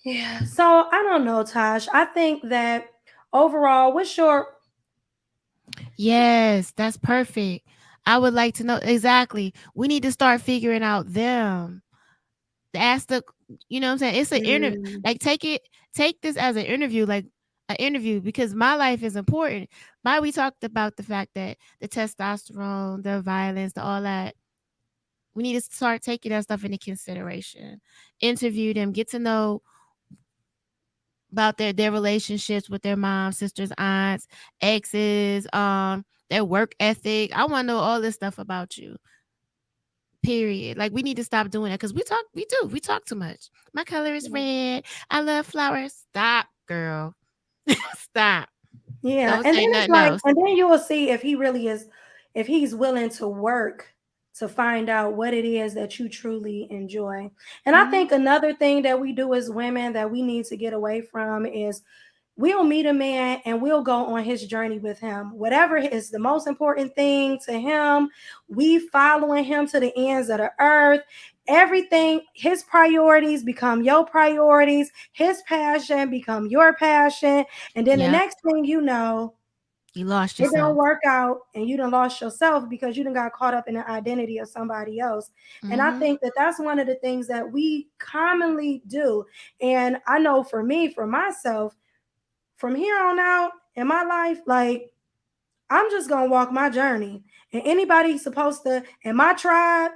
Yeah. So I don't know, Tosh. I think that overall, what's your Yes, that's perfect. I would like to know exactly. We need to start figuring out them. Ask the, you know what I'm saying? It's an interview. mm, Like take this as an interview, like an interview, because my life is important. Why we talked about the fact that the testosterone, the violence, the all that. We need to start taking that stuff into consideration. Interview them, get to know about their relationships with their moms, sisters, aunts, exes, their work ethic. I want to know all this stuff about you. Period. Like we need to stop doing that, because we talk too much. My color is red. I love flowers. Stop, girl. Stop. yeah, Don't and then say it's nothing like, else. and then you will see if he really is, if he's willing to work to find out what it is that you truly enjoy. And I Mm-hmm. think another thing that we do as women that we need to get away from is we'll meet a man and we'll go on his journey with him. Whatever is the most important thing to him, we following him to the ends of the earth. Everything, his priorities become your priorities, his passion become your passion. And then the Yep. next thing you know, You lost it don't yourself. work out and you done lost yourself because you done got caught up in the identity of somebody else. And I Mm-hmm. think that that's one of the things that we commonly do. And I know for me, for myself, from here on out in my life, like I'm just gonna walk my journey. And anybody supposed to in my tribe,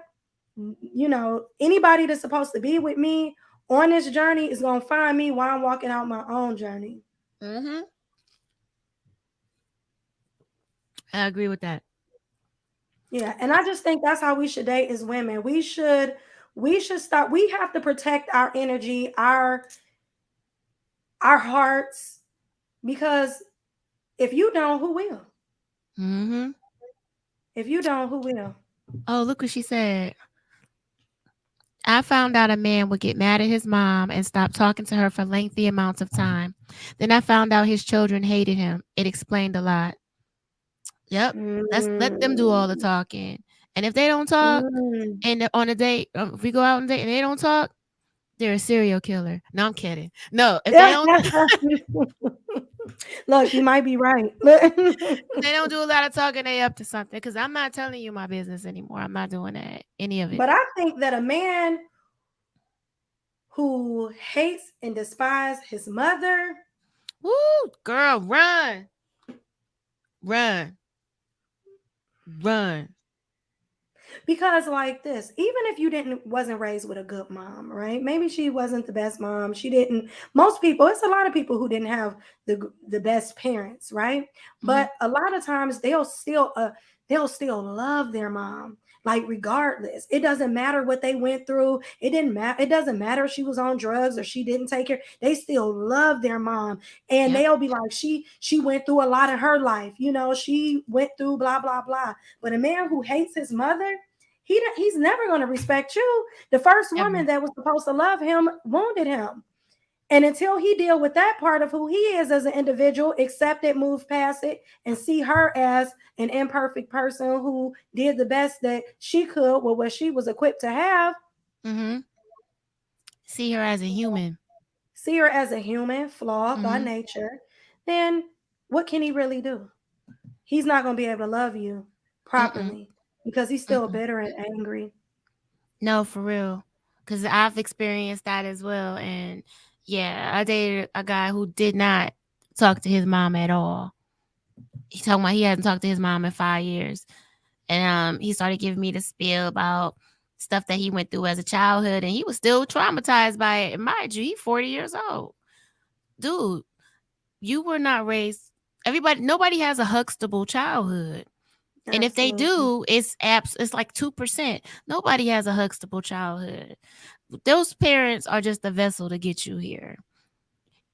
anybody that's supposed to be with me on this journey is gonna find me while I'm walking out my own journey. Mm-hmm. I agree with that. Yeah, and I just think that's how we should date as women. We should start. We have to protect our energy, our hearts, because if you don't, who will? Mm-hmm. If you don't, who will? Oh, look what she said. I found out a man would get mad at his mom and stop talking to her for lengthy amounts of time. Then I found out his children hated him. It explained a lot. Yep. Let them do all the Mm, talking. And if they don't talk, mm. and on a date, if we go out and date and they don't talk, they're a serial killer. No, I'm kidding. No, if they don't, Look, you might be right. they don't do a lot of talking, they up to something. Because I'm not telling you my business anymore. I'm not doing that. Any of it. But I think that a man who hates and despises his mother, Woo, girl, run, run, run. because like this, even if you didn't wasn't raised with a good mom, right? Maybe she wasn't the best mom. She didn't. Most people, it's a lot of people who didn't have the best parents, right? Mm-hmm. But a lot of times they'll still love their mom. Like regardless, it doesn't matter what they went through. It didn't matter. It doesn't matter if she was on drugs or she didn't take care. They still love their mom, and Yep. they'll be like, she went through a lot in her life. She went through blah blah blah. But a man who hates his mother, he's never going to respect you. The first woman Ever. that was supposed to love him wounded him. And until he deal with that part of who he is as an individual, accept it, move past it, and see her as an imperfect person who did the best that she could with what she was equipped to have, Mm-hmm. See her as a human. see her as a human, flawed by Mm-hmm. nature, then what can he really do? He's not going to be able to love you Mm-mm. properly because he's still Mm-mm. bitter and angry. No, for real. Because I've experienced that as well. And yeah, I dated a guy who did not talk to his mom at all. He talking about he hasn't talked to his mom in 5 years. And he started giving me the spiel about stuff that he went through as a childhood, and he was still traumatized by it. And mind you, he's 40 years old. Dude, you were not raised. Nobody has a Huxtable childhood. And if they Absolutely. do, it's like 2%. Nobody has a Huxtable childhood. Those parents are just the vessel to get you here.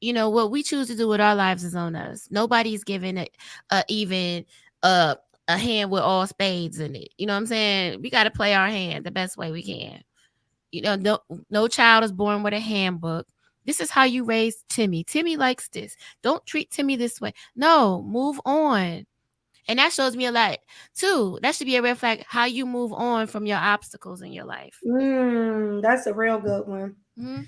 What we choose to do with our lives is on us. Nobody's giving it even a a hand with all spades in it. You know what I'm saying? We got to play our hand the best way we can. No child is born with a handbook. This is how you raise Timmy. Timmy likes this. Don't treat Timmy this way. No, move on. And that shows me a lot too. That should be a red flag. How you move on from your obstacles in your life. That's a real good one. Mm-hmm.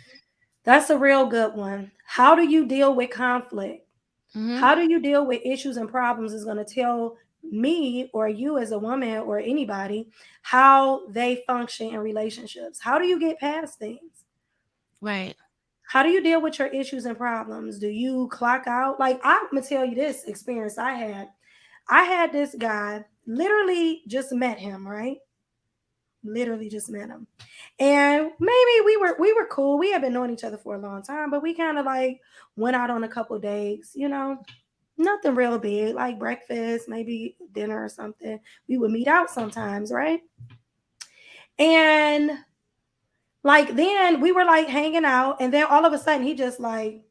That's a real good one. How do you deal with conflict? Mm-hmm. How do you deal with issues and problems is going to tell me or you as a woman or anybody how they function in relationships. How do you get past things? Right. How do you deal with your issues and problems? Do you clock out? Like, I'm going to tell you this experience I had. I had this guy, literally just met him, right? Literally just met him. And maybe we were cool. We had been knowing each other for a long time, but we kind of like went out on a couple dates. Nothing real big, like breakfast, maybe dinner or something. We would meet out sometimes, right? And like then we were like hanging out, and then all of a sudden he just like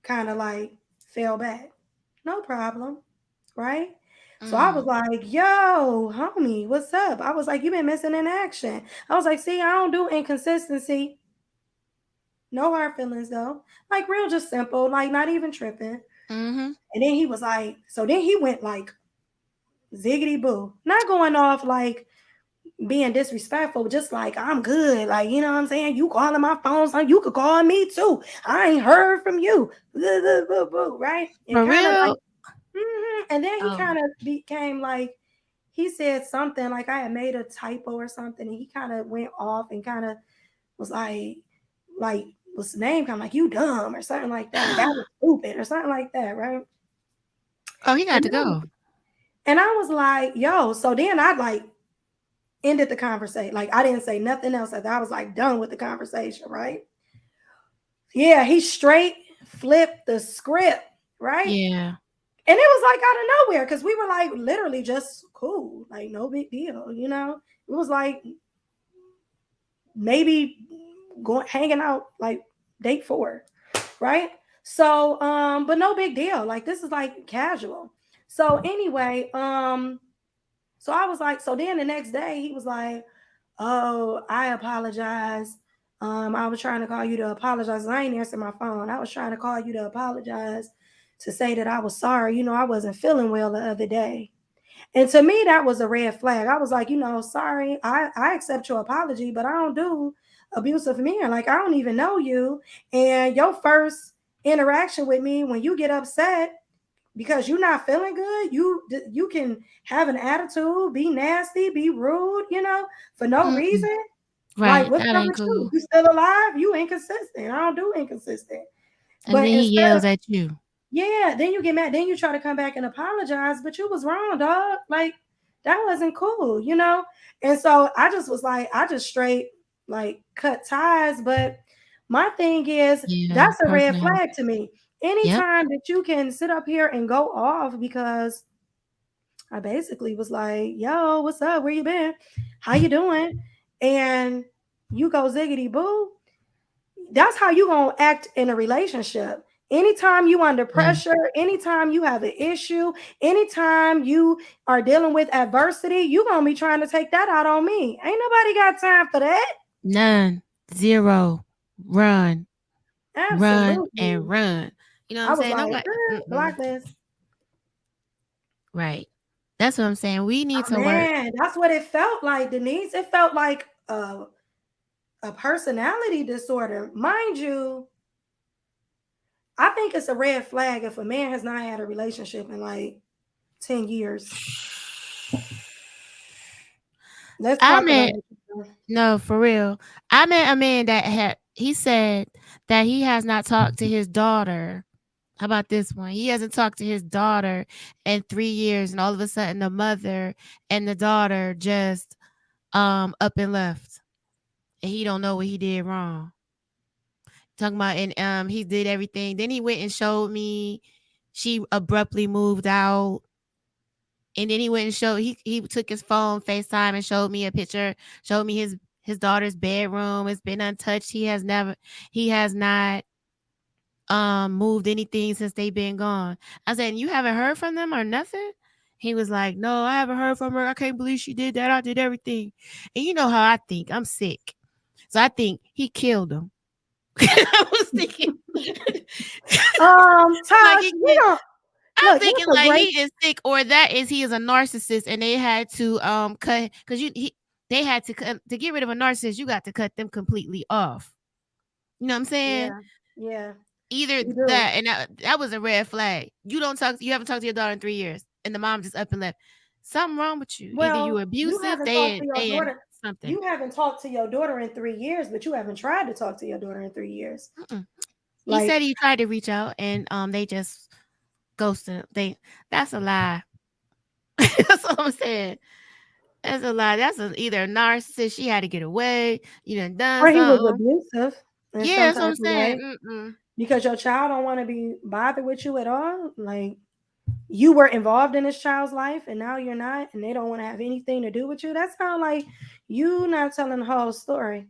kind of like fell back. No problem, right? So I was Mm. like, yo, homie, what's up? I was like, you been missing in action. I was like, see, I don't do inconsistency. No hard feelings though. Like real just simple, like not even tripping. Mm-hmm. And then he was like, so then he went like ziggity boo. Not going off like being disrespectful, just like I'm good. Like, you know what I'm saying? You calling my phone, son, you could call me too. I ain't heard from you. Boo, boo, boo, boo, right? And For kind of like, real? and then he Oh. kind of became like, he said something like I had made a typo or something, and he kind of went off and kind of was like, what's the name? Kind of like, you dumb or something like that. That was stupid or something like that, right? Oh, he got And to go. and I was like, yo, so then I like ended the conversation. Like I didn't say nothing else. I was like done with the conversation, right? Yeah, he straight flipped the script, right? Yeah. And it was like out of nowhere because we were like literally just cool, like no big deal, you know. It was like maybe going hanging out like date 4, right? So but no big deal. Like this is like casual. So anyway, so I was like, so then the next day he was like, oh, I apologize. I was trying to call you to apologize. I ain't answering my phone. I was trying to call you to apologize, to say that I was sorry. You know, I wasn't feeling well the other day. And to me, that was a red flag. I was like, you know, sorry, I accept your apology, but I don't do abusive men. Like, I don't even know you. And your first interaction with me, when you get upset because you're not feeling good, you can have an attitude, be nasty, be rude, you know, for no Mm-mm. reason. Like, Right. what's That up ain't with you? cool. You still alive? You inconsistent. I don't do inconsistent. And But then he instead of, yells at you. yeah, then you get mad. Then you try to come back and apologize, but you was wrong, dog. Like, that wasn't cool, you know? And so I just was like, I just straight like cut ties. But my thing is, Yeah. that's a red Personality. flag to me. Yep. Anytime that you can sit up here and go off because I basically was like, yo, what's up? Where you been? How you doing? And you go ziggity boo. That's how you gonna act in a relationship. Anytime you under Yeah. pressure, anytime you have an issue, anytime you are dealing with adversity, you gonna be trying to take that out on me. Ain't nobody got time for that. None. Zero. Run. Run Absolutely. and run. You know what I I'm was saying? like, Nobody. Mm-mm. blacklist. Right. That's what I'm saying. We need Oh, to work. man, that's what it felt like, Denise. It felt like a personality disorder. Mind you, I think it's a red flag if a man has not had a relationship in like 10 years. Let's I talk about met it. no for real. I met a man that had. He said that he has not talked to his daughter. How about this one? He hasn't talked to his daughter in 3 years, and all of a sudden, the mother and the daughter just up and left, and he don't know what he did wrong. Talking about, and he did everything. Then he went and showed me. She abruptly moved out. And then he went and showed he took his phone, FaceTime, and showed me a picture, showed me his daughter's bedroom. It's been untouched. He has not moved anything since they've been gone. I said, you haven't heard from them or nothing? He was like, no, I haven't heard from her. I can't believe she did that. I did everything. And you know how I think. I'm sick. So I think he killed him. I was thinking like Tosh, he you know, I'm look, thinking that's a like great. he is sick, or that is he is a narcissist, and they had to cut because they had to cut to get rid of a narcissist. You got to cut them completely off. You know what I'm saying? Yeah, yeah, Either you do. that, and that was a red flag. You haven't talked to your daughter in 3 years, and the mom just up and left. Something wrong with you. Either you Well, you abusive, haven't talked to your they in daughter. something. You haven't talked to your daughter in 3 years, but you haven't tried to talk to your daughter in 3 years. Mm-mm. He Like, said he tried to reach out, and they just ghosted. That's a lie. That's what I'm saying. That's a lie. That's either a narcissist. She had to get away. You done or he was something. abusive in Yeah, some that's what type I'm of saying. way Mm-mm. because your child don't want to be bothered with you at all. Like, you were involved in this child's life and now you're not, and they don't want to have anything to do with you. That sounds like you not telling the whole story.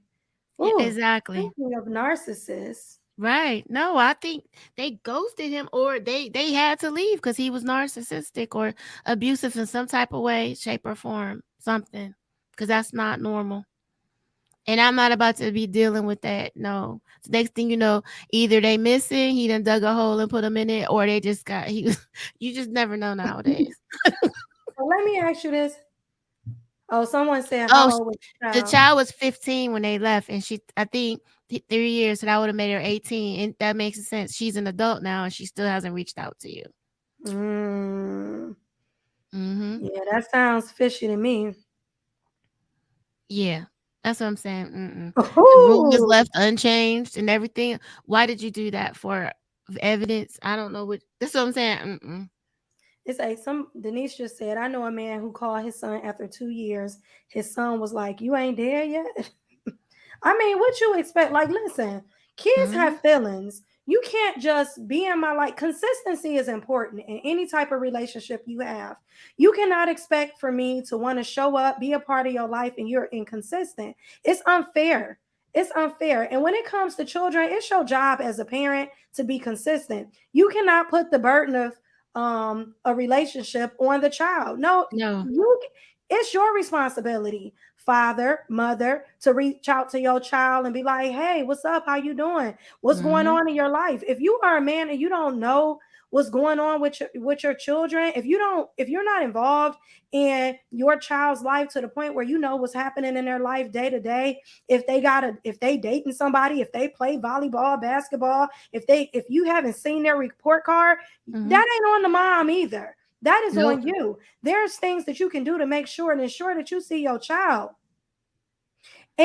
Yeah, Ooh, exactly. speaking of narcissists. Right. No, I think they ghosted him, or they had to leave because he was narcissistic or abusive in some type of way, shape, or form. Something. Because that's not normal. And I'm not about to be dealing with that. No. So next thing you know, either they missing, he done dug a hole and put him in it, or they just got he was you just never know nowadays. So let me ask you this. Oh, someone said, Oh, how old was the the child? child was 15 when they left, and she, I think, 3 years, so that would have made her 18, and that makes sense. She's an adult now, and she still hasn't reached out to you. Mm, Mm-hmm. yeah, that sounds fishy to me. Yeah, that's what I'm saying. Mm-mm. The room is Ooh. left unchanged and everything. Why did you do that for evidence? I don't know what. That's what I'm saying. Mm-mm. It's like some Denise just said, I know a man who called his son after 2 years. His son was like, "You ain't there yet." I mean, what you expect? Like, listen, kids Mm-hmm. have feelings. You can't just be in my life. Consistency is important in any type of relationship you have. You cannot expect for me to want to show up, be a part of your life, and you're inconsistent. It's unfair. It's unfair. And when it comes to children, it's your job as a parent to be consistent. You cannot put the burden of a relationship on the child. No, No. you it's your responsibility, father, mother, to reach out to your child and be like, "Hey, what's up? How you doing? What's going Mm-hmm. on in your life?" If you are a man and you don't know what's going on with your children, if you're not involved in your child's life to the point where you know what's happening in their life day to day, if they dating somebody, if they play volleyball, basketball, if you haven't seen their report card, Mm-hmm. that ain't on the mom either. That is Nope. on you. There's things that you can do to make sure and ensure that you see your child.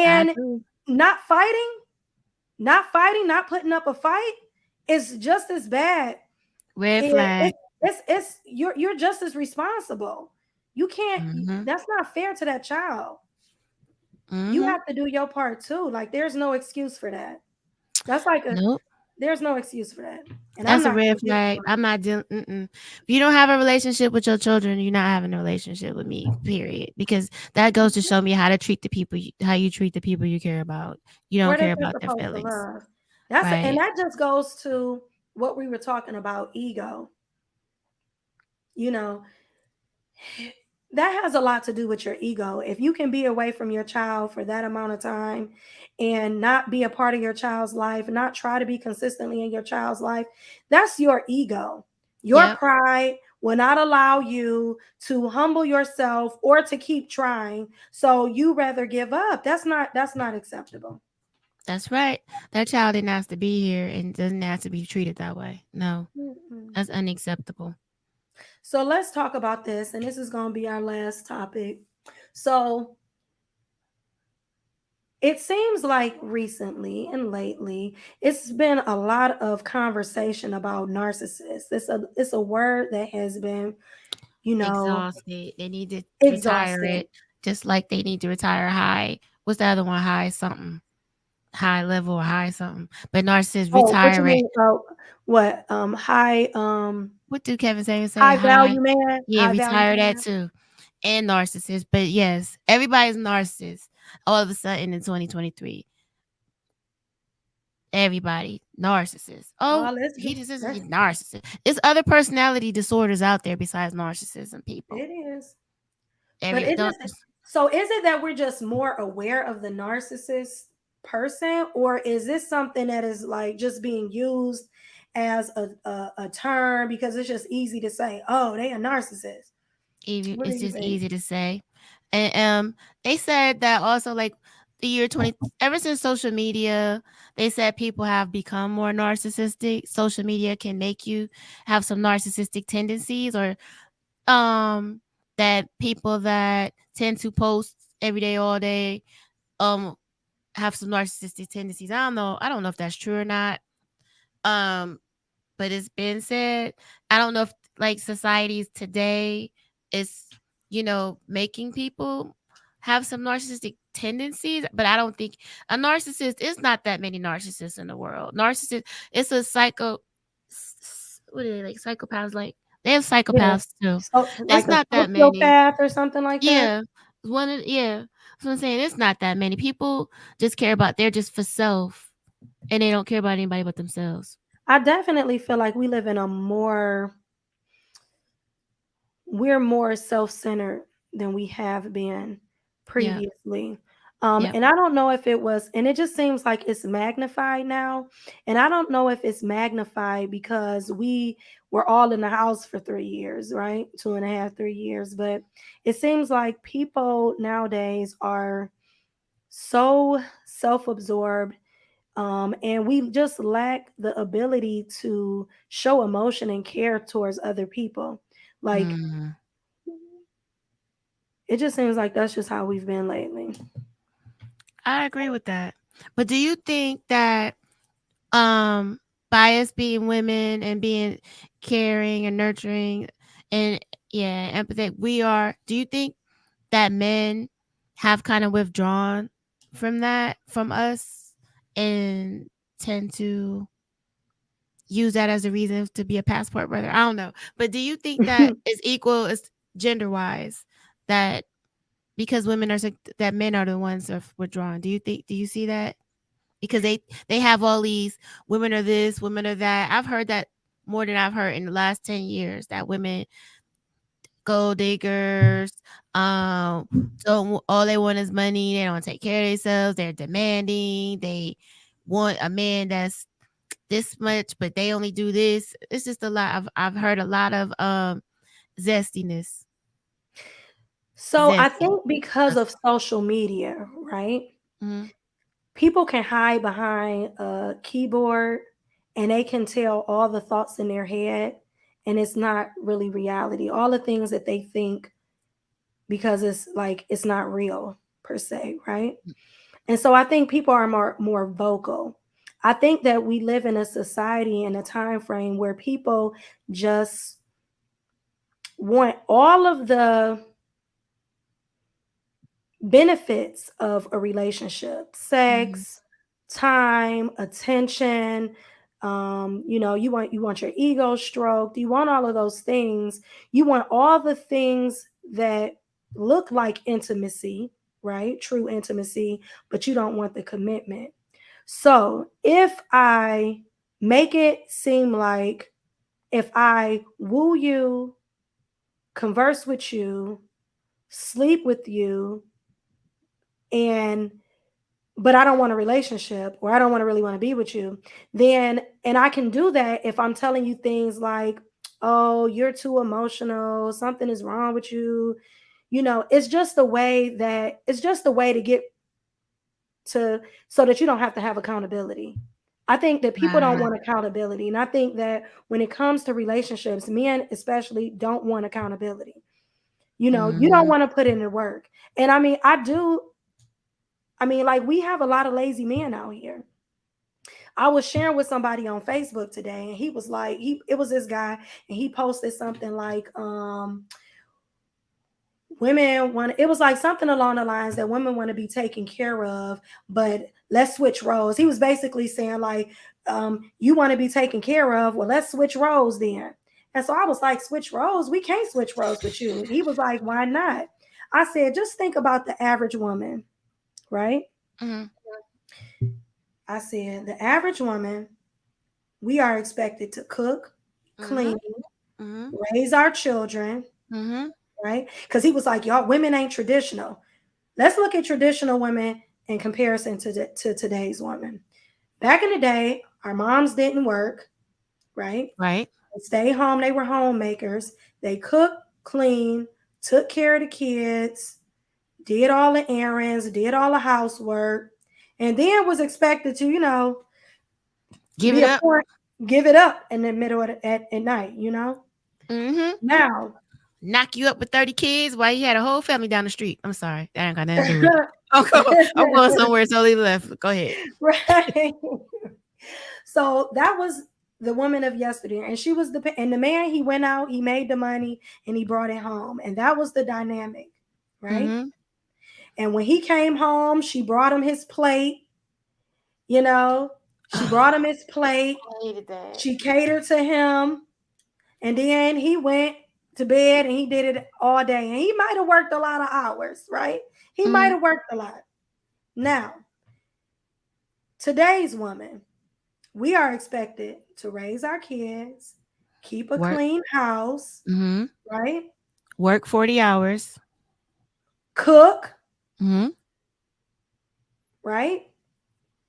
I And agree. not fighting, not putting up a fight is just as bad. Red It's flag. you're just as responsible. You can't Mm-hmm. that's not fair to that child. You Mm-hmm. have to do your part too. Like there's no excuse for that. That's like a Nope. there's no excuse for that. And I'm That's a not red gonna give flag. I'm not dealing. Mm-mm. If you don't have a relationship with your children, you're not having a relationship with me. Period. Because that goes to show me how to treat the people, how you treat the people you care about. You don't where care that you're about their supposed to feelings, love. And right? that just goes to what we were talking about, ego. You know, that has a lot to do with your ego. If you can be away from your child for that amount of time and not be a part of your child's life, not try to be consistently in your child's life, that's your ego. Your Yep, pride will not allow you to humble yourself or to keep trying. So you rather give up. That's not acceptable. that's right. That child didn't ask to be here and doesn't have to be treated that way. No, Mm-mm. that's unacceptable. So let's talk about this, and this is going to be our last topic. So it seems like recently and lately, it's been a lot of conversation about narcissists. It's a word that has been, you know, Exhausted. They need to retire exhausted. it, just like they need to retire high. What's the other one? High something, high level or high something. But narcissists Oh, what you retire it. mean? What? What do Kevin Samuels say? High High. value man, Yeah, high value retire that man. too. And narcissist. But yes, everybody's narcissist. All of a sudden in 2023, everybody narcissist. Oh, Oh, let's he get just is let's. a narcissist. There's other personality disorders out there besides narcissism. People, It is, but every is don't. it so? Is it that we're just more aware of the narcissist person, or is this something that is like just being used as a term because it's just easy to say, "Oh, they a narcissist." What do It's you just think? easy to say. And they said that also, like, the year 20, ever since social media, they said people have become more narcissistic. Social media can make you have some narcissistic tendencies, or that people that tend to post every day all day um have some narcissistic tendencies. I don't know if that's true or not. Um but it's been said. I don't know if, like, societies today is, making people have some narcissistic tendencies, but I don't think a narcissist is not that many narcissists in the world. Narcissist, it's a what are they, like psychopaths? Like, they have Yeah, psychopaths too. so It's like a not that many. sociopath or something like that. Yeah. Yeah. That's what I'm saying. It's not that many people just care about they're just for self. and they don't care about anybody but themselves. I definitely feel like we live in we're more self-centered than we have been Yeah. previously. Yeah. And I don't know if it was, and it just seems like it's magnified now. And I don't know if it's magnified because we were all in the house for 3 years, right? 2.5, 3 years. But it seems like people nowadays are so self-absorbed, and we just lack the ability to show emotion and care towards other people. Like, Mm. it just seems like that's just how we've been lately. I agree with that. But do you think that um by us being women and being caring and nurturing and empathetic, do you think that men have kind of withdrawn from that from us and tend to use that as a reason to be a passport brother? I don't know. But do you think that is equal as gender wise, that because women are that men are the ones that are withdrawn? Do you see that? Because they have all these women are this, women are that. I've heard that more than I've heard in the last 10 years, that women gold diggers, don't, all they want is money. They don't take care of themselves. They're demanding. They want a man that's this much, but they only do this. It's just a lot. I've heard a lot of zestiness. So I Zesty. think because of social media, right? Mm-hmm. People can hide behind a keyboard and they can tell all the thoughts in their head, and it's not really reality. All the things that they think, because it's like it's not real per se, right? And so I think people are more vocal. I think that we live in a society and a time frame where people just want all of the benefits of a relationship: Mm-hmm. sex, time, attention. You want your ego stroked, you want all of those things, you want all the things that look like intimacy, right? True intimacy, but you don't want the commitment. So if I make it seem like, if I woo you, converse with you, sleep with you, and but I don't want a relationship, or I don't want to really want to be with you, then, and I can do that if I'm telling you things like, oh, you're too emotional, something is wrong with you. It's just a way to get to, so that you don't have to have accountability. I think that people don't Wow. want accountability. And I think that when it comes to relationships, men especially don't want accountability. You don't Mm-hmm. want to put in the work. And like, we have a lot of lazy men out here. I was sharing with somebody on Facebook today, and he was like, it was this guy, and he posted something like, women want, it was like something along the lines that women want to be taken care of, but let's switch roles. He was basically saying like, you want to be taken care of, well, let's switch roles then. And so I was like, switch roles? We can't switch roles with you. He was like, why not? I said, just think about the average woman, right? Mm-hmm. I said, the average woman, we are expected to cook, Mm-hmm. clean, Mm-hmm. raise our children, Mm-hmm. right? Because he was like, y'all, women ain't traditional. Let's look at traditional women in comparison to today's women. Back in the day, our moms didn't work, right? Right. They stayed home. They were homemakers. They cooked, cleaned, took care of the kids, did all the errands, did all the housework, and then was expected to, Give be it a up. point, give it up in the middle of at night. Mm-hmm. Now, Knock you up with 30 kids while you had a whole family down the street. I'm sorry. That ain't got nothing to do with it. I'm going somewhere totally left. Go ahead. right. So that was the woman of yesterday, and the man, he went out, he made the money, and he brought it home, and that was the dynamic, right? Mm-hmm. And when he came home, she brought him his plate. You know, she brought him his plate. I hated that. She catered to him, and then he went to bed and he did it all day, and he might have worked a lot of hours, right? He might Mm-hmm. have worked a lot. Now, today's woman, we are expected to raise our kids, keep a Work. clean house, Mm-hmm. right? Work 40 hours. Cook, Mm-hmm. right?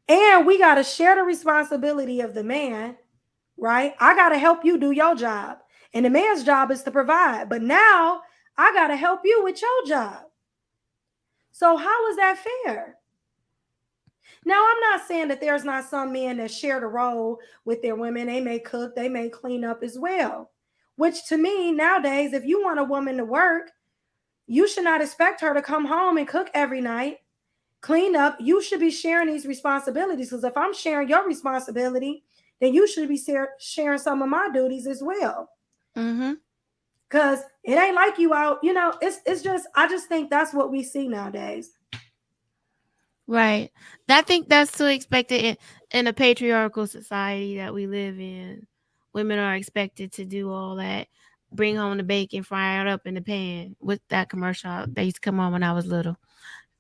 And we got to share the responsibility of the man, right? I got to help you do your job. And the man's job is to provide. But now I got to help you with your job. So how is that fair? Now, I'm not saying that there's not some men that share the role with their women. They may cook, they may clean up as well. Which to me, nowadays, if you want a woman to work, you should not expect her to come home and cook every night, clean up. You should be sharing these responsibilities, because if I'm sharing your responsibility, then you should be sharing some of my duties as well. Mm-hmm. Because it ain't like you out, it's just, I just think that's what we see nowadays. Right. I think that's so expected in a patriarchal society that we live in. Women are expected to do all that. Bring home the bacon, fry it up in the pan. With that commercial that used to come on when I was little.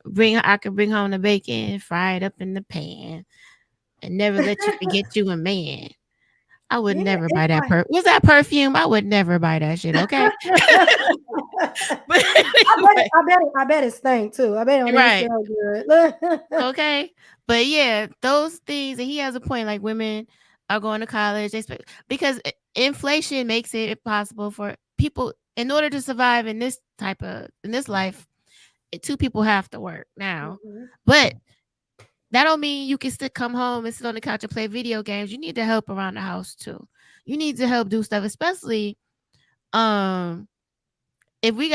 I could bring home the bacon, fry it up in the pan, and never let you forget you a man. I would never buy that was that perfume? I would never buy that shit, okay? But I bet it's stank too. I bet it don't even smell good. Okay. But yeah, those things, and he has a point, like women are going to college, because inflation makes it possible for people, in order to survive in this life, two people have to work now. Mm-hmm. But that don't mean you can come home and sit on the couch and play video games. You need to help around the house too. You need to help do stuff, especially if we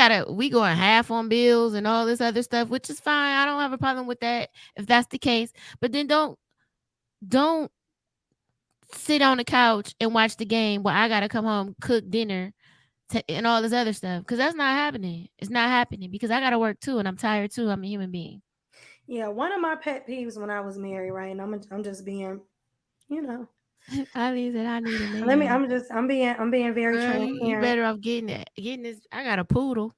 going half on bills and all this other stuff, which is fine. I don't have a problem with that if that's the case. But then don't sit on the couch and watch the game while I gotta come home, cook dinner, and all this other stuff, because that's not happening. It's not happening because I gotta work too, and I'm tired too. I'm a human being. Yeah, one of my pet peeves when I was married, right? And I'm just being, I need a man. I'm being very transparent. You better off getting this. I got a poodle.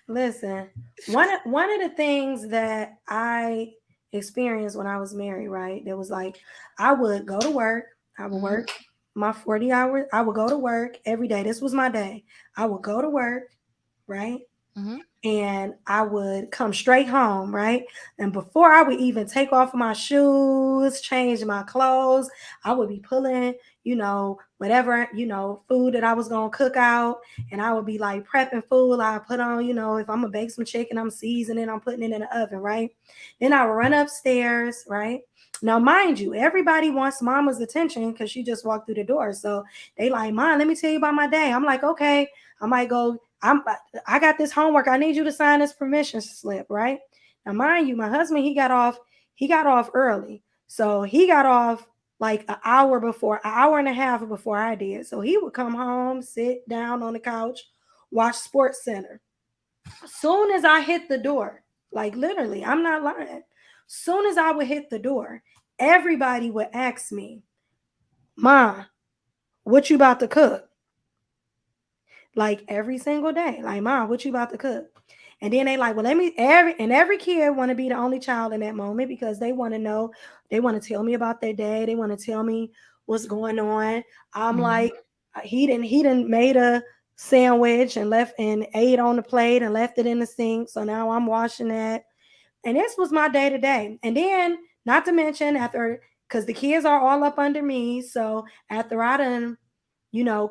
Listen, one of the things that I experienced when I was married, right? There was like, I would go to work. I would work my 40 hours. I would go to work every day. This was my day. I would go to work, right? Mm-hmm. And I would come straight home, right? And before I would even take off my shoes, change my clothes, I would be pulling, whatever, food that I was going to cook out. And I would be like prepping food. I put on, if I'm going to bake some chicken, I'm seasoning, I'm putting it in the oven, right? Then I would run upstairs, right? Now, mind you, everybody wants mama's attention because she just walked through the door. So they like, Mom, let me tell you about my day. I'm like, okay, I might go. I got this homework. I need you to sign this permission slip, right? Now, mind you, my husband, he got off early. So he got off like an hour and a half before I did. So he would come home, sit down on the couch, watch Sports Center. As soon as I hit the door, like literally, I'm not lying. Soon as I would hit the door, everybody would ask me, Mom, what you about to cook? Like every single day, like, Mom, what you about to cook? And then they like, well, every kid want to be the only child in that moment because they want to know, they want to tell me about their day. They want to tell me what's going on. I'm like, he didn't made a sandwich and ate on the plate and left it in the sink. So now I'm washing that. And this was my day to day. And then not to mention because the kids are all up under me. So after I done,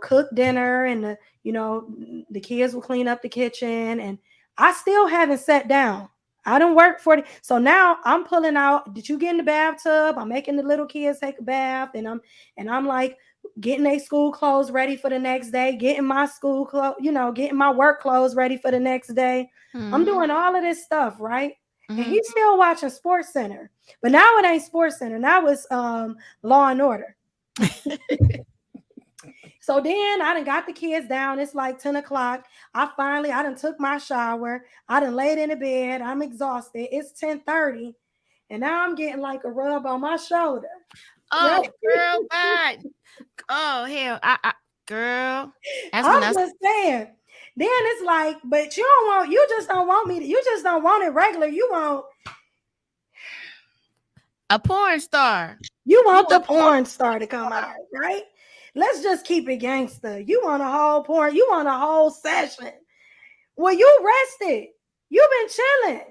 cook dinner and the kids will clean up the kitchen, and I still haven't sat down. I don't work for it. So now I'm pulling out, did you get in the bathtub? I'm making the little kids take a bath, and I'm like getting their school clothes ready for the next day, getting my school clothes, getting my work clothes ready for the next day. Mm-hmm. I'm doing all of this stuff, right? Mm-hmm. And he's still watching Sports Center. But now it ain't Sports Center. Now it's Law and Order. So then I done got the kids down. It's like 10 o'clock. I done took my shower. I done laid in the bed. I'm exhausted. It's 10:30. And now I'm getting like a rub on my shoulder. Oh, girl, God. Oh, hell. Girl. I'm just saying. Then it's like, but you just don't want it regular. You want. A porn star. You want the porn star to come out, right? Let's just keep it gangster. You want a whole porn, you want a whole session. Well, you rested. You've been chilling.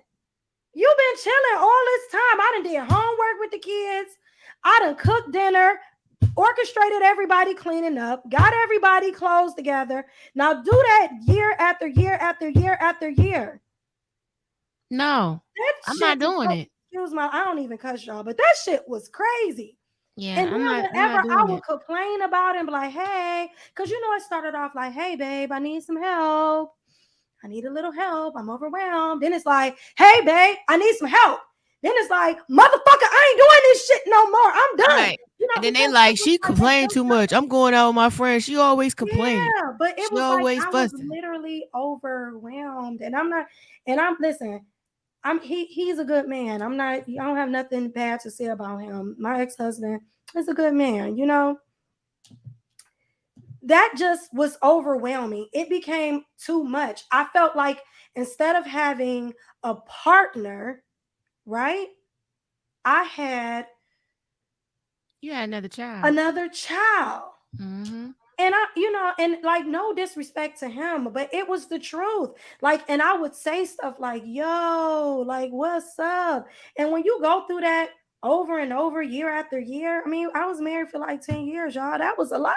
You've been chilling all this time. I done did homework with the kids. I done cooked dinner, orchestrated everybody cleaning up, got everybody clothes together. Now do that year after year after year after year. No, I'm not doing it. Excuse my, I don't even cuss y'all, but that shit was crazy. Yeah, And then whenever I doing would it. complain about it and be like, hey, because you know, it started off like, hey, babe, I need some help. I need a little help. I'm overwhelmed. Then it's like, hey, babe, I need some help. Then it's like, motherfucker, I ain't doing this shit no more. I'm done. Right. You know, and then they like, she complained too much. I'm going out with my friends. She always complaining. Yeah, but it she was always like I was literally overwhelmed. And I'm not, and I'm listen, he's a good man. I don't have nothing bad to say about him. My ex-husband is a good man, you know. That just was overwhelming. It became too much. I felt like instead of having a partner, right? You had another child. Mm-hmm. And I, you know, and like no disrespect to him, but it was the truth. Like, and I would say stuff like, yo, like, what's up? And when you go through that over and over, year after year, I mean, I was married for like 10 years, y'all. That was a lot.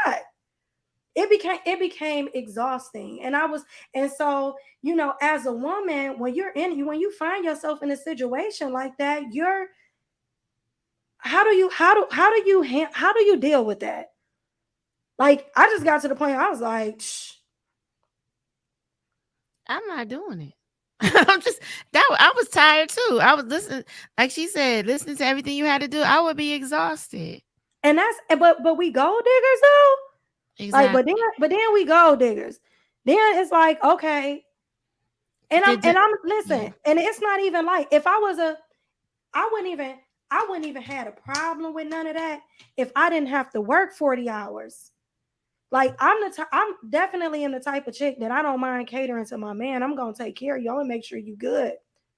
It became exhausting. And so, you know, as a woman, when you find yourself in a situation like that, how do you deal with that? Like, I just got to the point I was like, I'm not doing it. I was tired too. I was listening, like she said, listening to everything you had to do. I would be exhausted. And but we gold diggers though. Exactly. Like, but then we gold diggers. Then it's like, okay. And I'm listen, yeah. And it's not even like if I was I wouldn't even had a problem with none of that if I didn't have to work 40 hours. Like I'm definitely in the type of chick that I don't mind catering to my man. I'm gonna take care of y'all and make sure you good,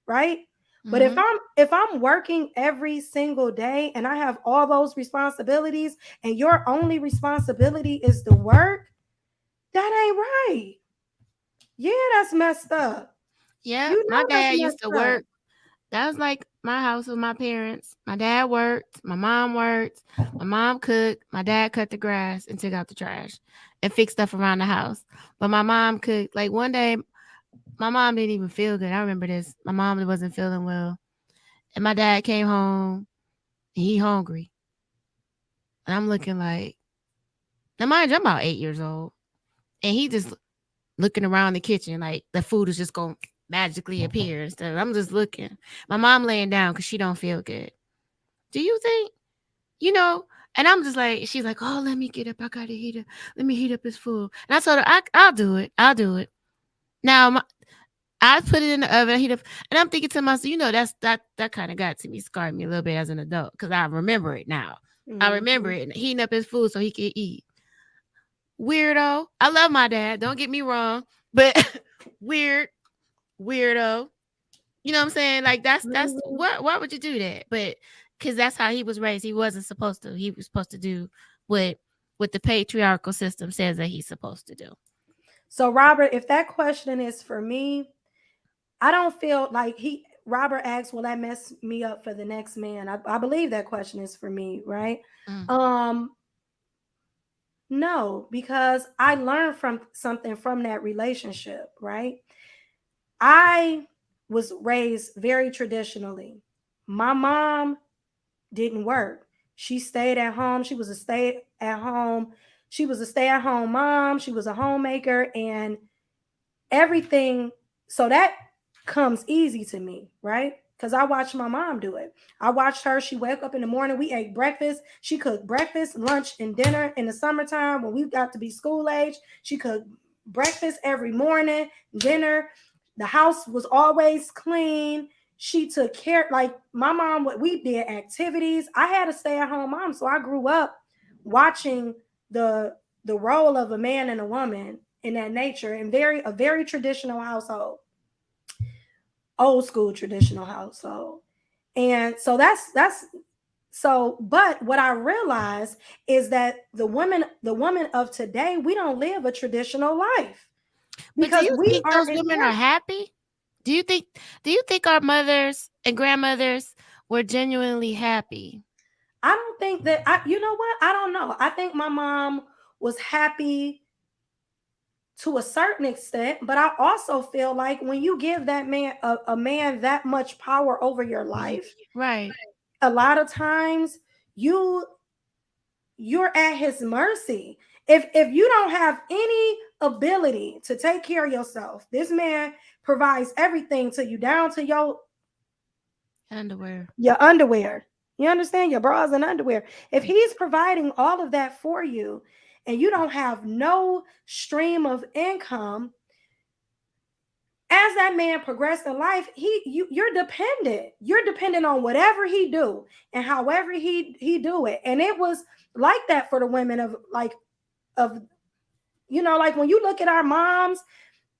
right? Mm-hmm. But if I'm working every single day and I have all those responsibilities and your only responsibility is the work, that ain't right. Yeah, that's messed up. Yeah, you know, my dad used to work. That was like my house with my parents. My dad worked. My mom worked. My mom cooked. My dad cut the grass and took out the trash and fixed stuff around the house. But my mom cooked. Like one day, my mom didn't even feel good. I remember this. My mom wasn't feeling well. And my dad came home and he hungry. And I'm looking like, now mind you, I'm about 8 years old. And he just looking around the kitchen like the food is just going to magically appear and stuff. I'm just looking. My mom laying down because she don't feel good. Do you think, you know? And I'm just like, she's like, oh, let me get up. I got to heat up. Let me heat up his food. And I told her, I'll do it. I'll do it. Now, I put it in the oven, heat up. And I'm thinking to myself, you know, that kind of got to me, scarred me a little bit as an adult because I remember it now. Mm-hmm. I remember it. Heating up his food so he could eat. Weirdo. I love my dad. Don't get me wrong. But weirdo. You know what I'm saying? Like that's why would you do that? But because that's how he was raised. He wasn't supposed to. He was supposed to do what the patriarchal system says that he's supposed to do. So Robert, if that question is for me, I don't feel like Robert asked, will that mess me up for the next man? I believe that question is for me, right? Mm. No, because I learned something from that relationship, right? I was raised very traditionally. My mom didn't work. She stayed at home. She was a stay-at-home mom. She was a homemaker and everything. So that comes easy to me, right? Because I watched my mom do it. I watched her. She woke up in the morning. We ate breakfast. She cooked breakfast, lunch, and dinner in the summertime when we got to be school age. She cooked breakfast every morning, dinner. The house was always clean. She took care, like my mom, we did activities. I had a stay-at-home mom. So I grew up watching the role of a man and a woman in that nature in a very traditional household. Old school traditional household. And so that's So, but what I realize is that the women of today, we don't live a traditional life But do because you we think are those women are happy? Do you think our mothers and grandmothers were genuinely happy? I don't think that you know what? I don't know. I think my mom was happy to a certain extent, but I also feel like when you give that man a man that much power over your life, Right. a lot of times you're at his mercy. If you don't have any ability to take care of yourself, this man provides everything to you, down to Underwear. your underwear. You understand? Your bras and underwear. If he's providing all of that for you and you don't have no stream of income, as that man progressed in life, you're dependent. You're dependent on whatever he do and however he do it. And it was like that for the women of like like when you look at our moms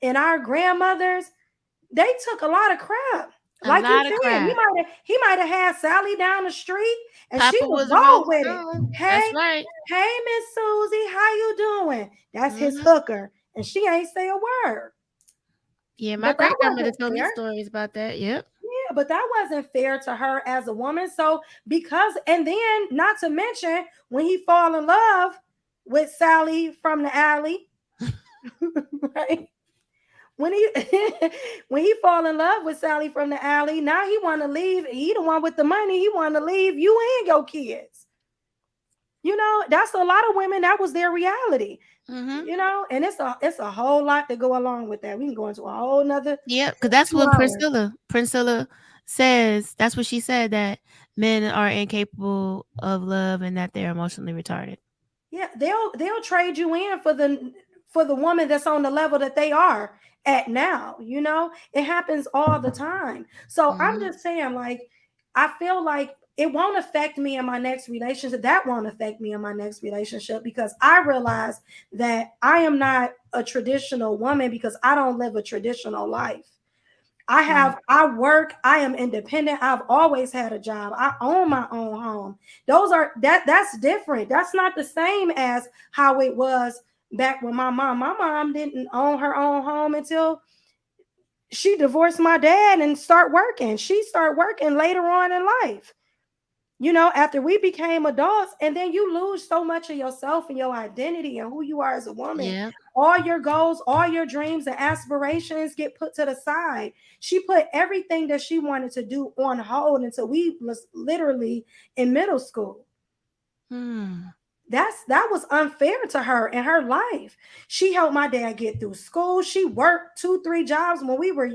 and our grandmothers, they took a lot of crap. Like you said, he might have had Sally down the street and Papa she was was a Rolling roll with Stone. it. That's Hey, right. hey, Miss Susie, how you doing? That's his Mhm. hooker, and she ain't say a word. Yeah, my But that great grandmother wasn't told me fair. stories about that. Yep. Yeah, but that wasn't fair to her as a woman. So and then not to mention when he fall in love with Sally from the alley, right? When he when he fall in love with Sally from the alley, now he want to leave. He the one with the money. He want to leave you and your kids. That's a lot of women. That was their reality. Mm-hmm. And it's a whole lot to go along with that. We can go into a whole nother. Yeah, because that's 2 what hours. Priscilla says. That's what she said, that men are incapable of love and that they're emotionally retarded. Yeah, they'll trade you in for the woman that's on the level that they are at now. It happens all the time. So I'm just saying, like, I feel like it won't affect me in my next relationship. That won't affect me in my next relationship because I realize that I am not a traditional woman because I don't live a traditional life. I work, I am independent. I've always had a job. I own my own home. That's different. That's not the same as how it was back when my mom didn't own her own home until she divorced my dad and start working. She started working later on in life. After we became adults, and then you lose so much of yourself and your identity and who you are as a woman. Yeah. All your goals, all your dreams and aspirations get put to the side. She put everything that she wanted to do on hold until we was literally in middle school. That was unfair to her in her life. She helped my dad get through school. She worked 2-3 jobs when we were,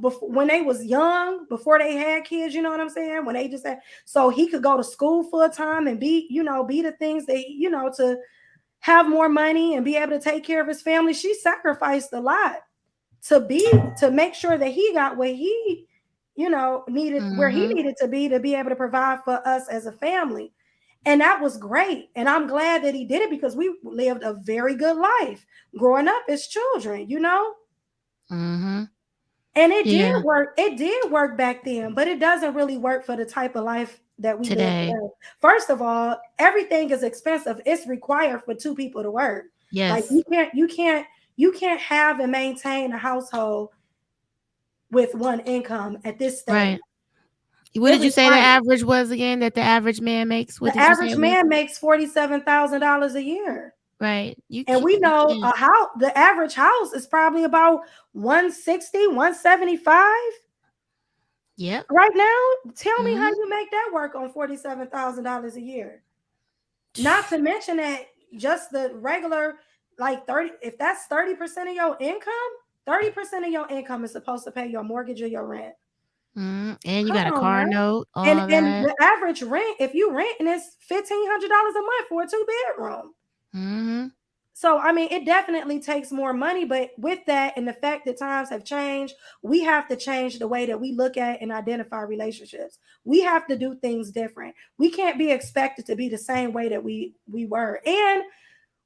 before, when they was young, before they had kids, you know what I'm saying? When they just had, so he could go to school full time and be the things that, to have more money and be able to take care of his family. She sacrificed a lot to make sure that he got what he, needed, where he needed to be able to provide for us as a family. And that was great. And I'm glad that he did it because we lived a very good life growing up as children, And it did work. It did work back then, but it doesn't really work for the type of life that we live today. First of all, everything is expensive. It's required for 2 people to work. Yes. Like you can't have and maintain a household with one income at this stage. Right. What did you say the average was again? That the average man makes? The average man makes $47,000 a year. Right. And we know the average house is probably about 160, 175. Yep. Right now, tell me how you make that work on $47,000 a year. Not to mention that just the regular, like 30, if that's 30% of your income, 30% of your income is supposed to pay your mortgage or your rent. And you got a car note. And the average rent, if you renting, is $1,500 a month for a 2-bedroom. So, I mean, it definitely takes more money. But with that and the fact that times have changed, we have to change the way that we look at and identify relationships. We have to do things different. We can't be expected to be the same way that we were. And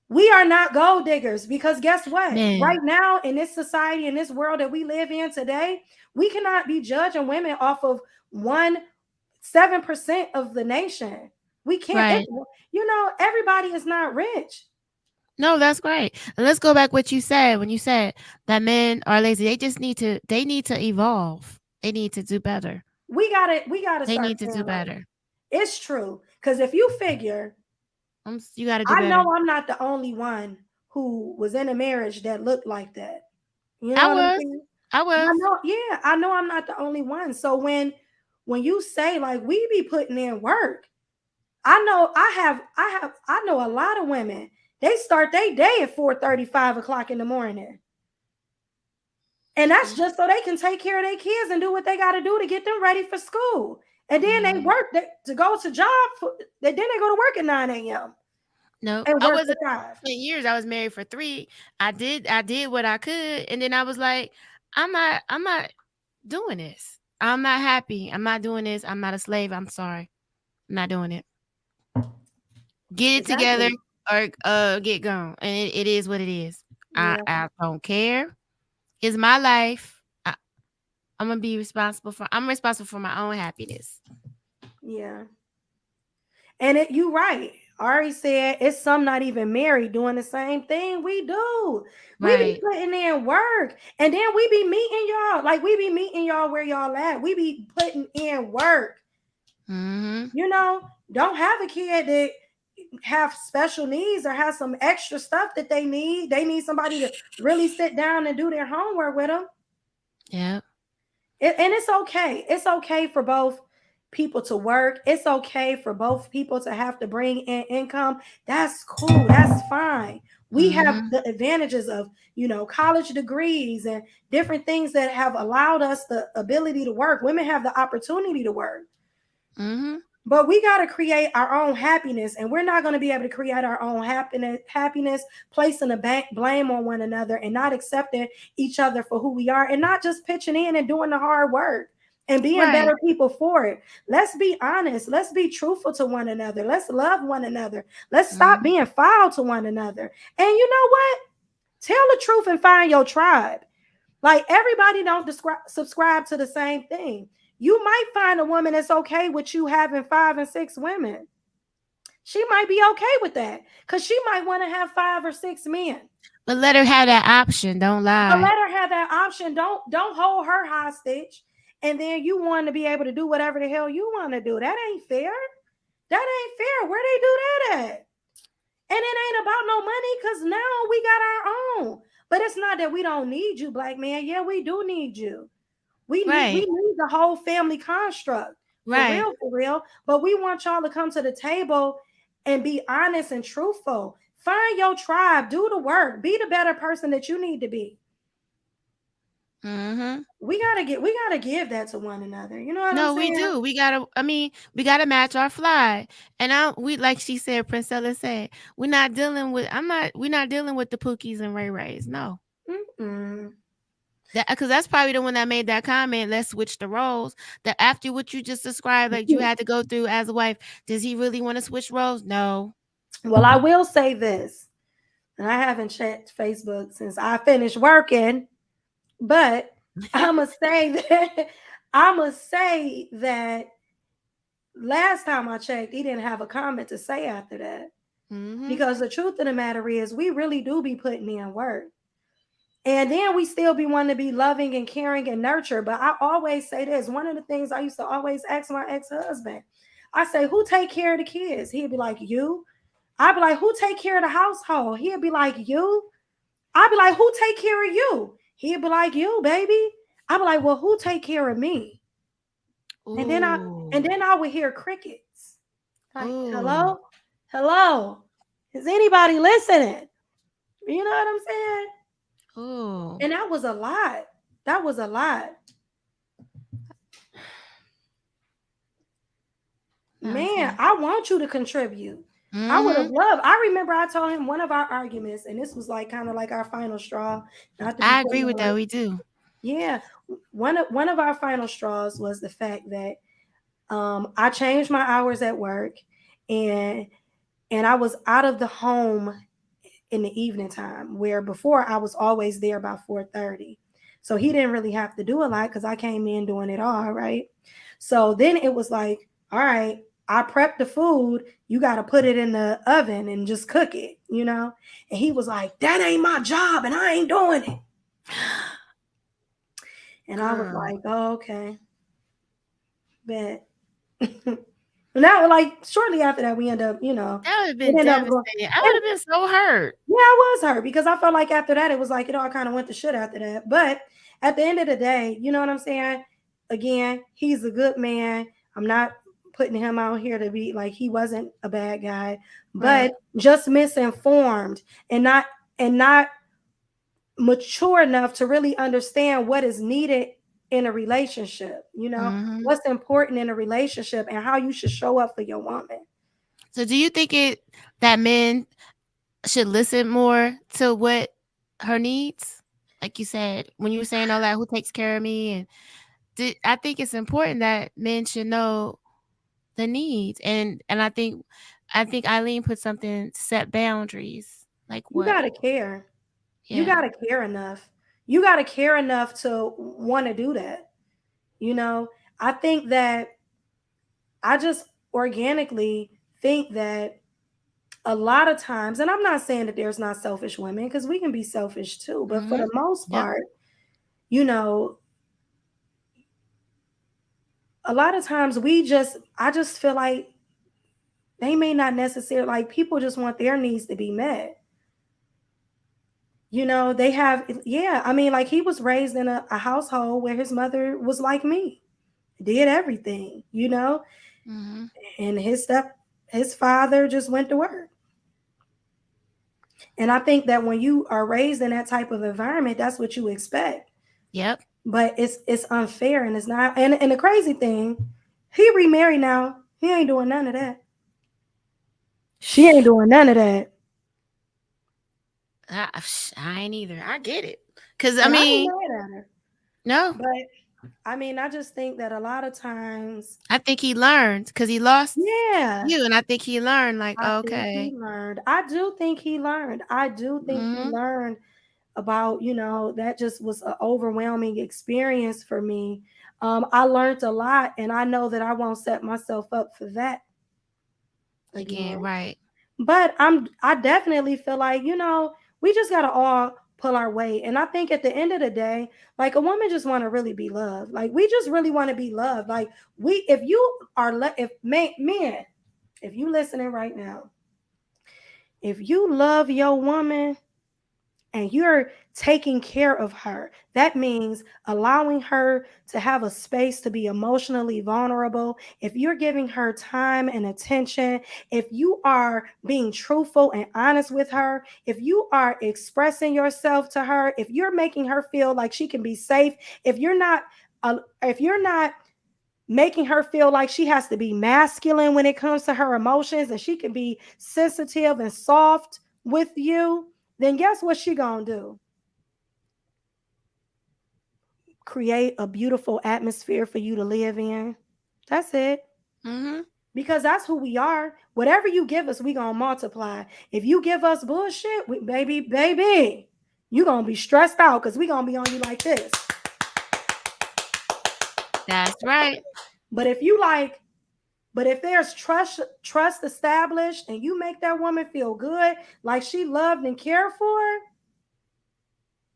we are not gold diggers because guess what? Right now in this society, in this world that we live in today, we cannot be judging women off of one 7% of the nation. We can't, Right. everybody is not rich. No, that's great. And let's go back what you said when you said that men are lazy. They need to evolve. They need to do better. We gotta They start need to do saying like, better. it's true. Because if you figure, You got to do I better. know I'm not the only one who was in a marriage that looked like that. You know I what I'm was. saying? I was. I know I'm not the only one. So when you say like we be putting in work, I know a lot of women, they start their day at 4:30, 5 o'clock in the morning. And that's just so they can take care of their kids and do what they got to do to get them ready for school. And then they work to go to job. Then they go to work at 9 a.m. No, and I work wasn't for 5. 10 years. I was married for 3. I did what I could, and then I was like, I'm not doing this. I'm not happy. I'm not doing this. I'm not a slave. I'm sorry. I'm not doing it. Get it together Exactly. or get gone. And it is what it is. Yeah. I don't care. It's my life. I'm responsible for my own happiness. Yeah. And you right. Ari said it's some not even married doing the same thing we do. We be Right. putting in work. And then we be meeting y'all. Like we be meeting y'all where y'all at. We be putting in work. Mm-hmm. Don't have a kid that have special needs or have some extra stuff that they need. They need somebody to really sit down and do their homework with them. Yeah. And it's okay. It's okay for both people to work. It's okay for both people to have to bring in income. That's cool. That's fine. We have the advantages of, college degrees and different things that have allowed us the ability to work. Women have the opportunity to work. Mm-hmm. But we got to create our own happiness, and we're not going to be able to create our own happiness, placing a blame on one another and not accepting each other for who we are and not just pitching in and doing the hard work and being Right. better people for it. Let's be honest. Let's be truthful to one another. Let's love one another. Let's stop being foul to one another. And you know what? Tell the truth and find your tribe. Like everybody don't subscribe to the same thing. You might find a woman that's okay with you having 5 and 6 women. She might be okay with that because she might want to have 5 or 6 men. But let her have that option. Don't lie. But let her have that option. Don't hold her hostage. And then you want to be able to do whatever the hell you want to do. That ain't fair. That ain't fair. Where they do that at? And it ain't about no money because now we got our own. But it's not that we don't need you, black man. Yeah, we do need you. We need the whole family construct. Right. For real. But we want y'all to come to the table and be honest and truthful. Find your tribe, do the work, be the better person that you need to be. Mm-hmm. We gotta give that to one another. You know what I'm saying? No, we do. We gotta match our fly. And like she said, Princella said, we're not dealing with the Pookies and Ray Rays. No. Mm-mm. Because that's probably the one that made that comment. Let's switch the roles. That after what you just described, like you had to go through as a wife, does he really want to switch roles? No. Well, I will say this, and I haven't checked Facebook since I finished working, but I'ma say that last time I checked, he didn't have a comment to say after that. Mm-hmm. Because the truth of the matter is, we really do be putting in work. And then we still be wanting to be loving and caring and nurture. But I always say this. One of the things I used to always ask my ex-husband, I say, who take care of the kids? He'd be like, you. I'd be like, who take care of the household? He'd be like, you. I'd be like, who take care of you? He'd be like, you, baby. I'd be like, well, who take care of me? Ooh. And then I would hear crickets. Like, hello. Is anybody listening? You know what I'm saying? Oh. And that was a lot. Man, I want you to contribute. Mm-hmm. I would have loved. I remember I told him one of our arguments, and this was like kind of like our final straw. I agree with that. We do. Yeah. One of our final straws was the fact that I changed my hours at work, and I was out of the home in the evening time, where before I was always there by 4:30. So he didn't really have to do a lot because I came in doing it all, right? So then it was like, all right, I prepped the food. You got to put it in the oven and just cook it, you know? And he was like, that ain't my job and I ain't doing it. And I was Girl. like, oh, okay. Bet. And that was like shortly after that, we end up, you know, That would have it been ended up going. devastating. I would have been so hurt. Yeah, I was hurt because I felt like after that, it was like it all kind of went to shit after that. But at the end of the day, you know what I'm saying? Again, he's a good man. I'm not putting him out here to be like he wasn't a bad guy, but Right. just misinformed and not mature enough to really understand what is needed in a relationship, you know, Mm-hmm. what's important in a relationship and how you should show up for your woman. So do you think that men should listen more to what her needs? Like you said, when you were saying all that, who takes care of me? And I think it's important that men should know the needs. And I think Eileen put something, set boundaries. Like You what? got to care. You Yeah. got to care enough. You got to care enough to want to do that. You know, I think that I just organically think that a lot of times, and I'm not saying that there's not selfish women because we can be selfish too, but for Mm-hmm. the most Yep. part, you know, a lot of times I just feel like they may not necessarily, like people just want their needs to be met. You know, they have, yeah, I mean, like he was raised in a household where his mother was like me, did everything, you know, Mm-hmm. and his father just went to work. And I think that when you are raised in that type of environment, that's what you expect. Yep. But it's unfair and it's not. And the crazy thing, he remarried now. He ain't doing none of that. She ain't doing none of that. I ain't either. I get it. Cause I And I ain't mean, mad at her. no, But I mean, I just think that a lot of times, I think he learned because he lost yeah, you, and I think he learned like, I think he okay. learned. I do think he learned. I do think he Mm-hmm. learned about, you know, that just was an overwhelming experience for me. I learned a lot, and I know that I won't set myself up for that Again, again. right. But I definitely feel like, you know, we just gotta all pull our weight. And I think at the end of the day, like a woman just want to really be loved. Like we just really want to be loved. Like if you are if men, if you listening right now, if you love your woman and you're taking care of her, that means allowing her to have a space to be emotionally vulnerable. If you're giving her time and attention, if you are being truthful and honest with her, if you are expressing yourself to her, if you're making her feel like she can be safe, if you're not making her feel like she has to be masculine when it comes to her emotions and she can be sensitive and soft with you, then guess what she gonna do? Create a beautiful atmosphere for you to live in. That's it. Mm-hmm. Because that's who we are. Whatever you give us, we gonna multiply. If you give us bullshit, baby, you gonna be stressed out because we gonna be on you like this. That's right. But if there's trust established and you make that woman feel good, like she loved and cared for,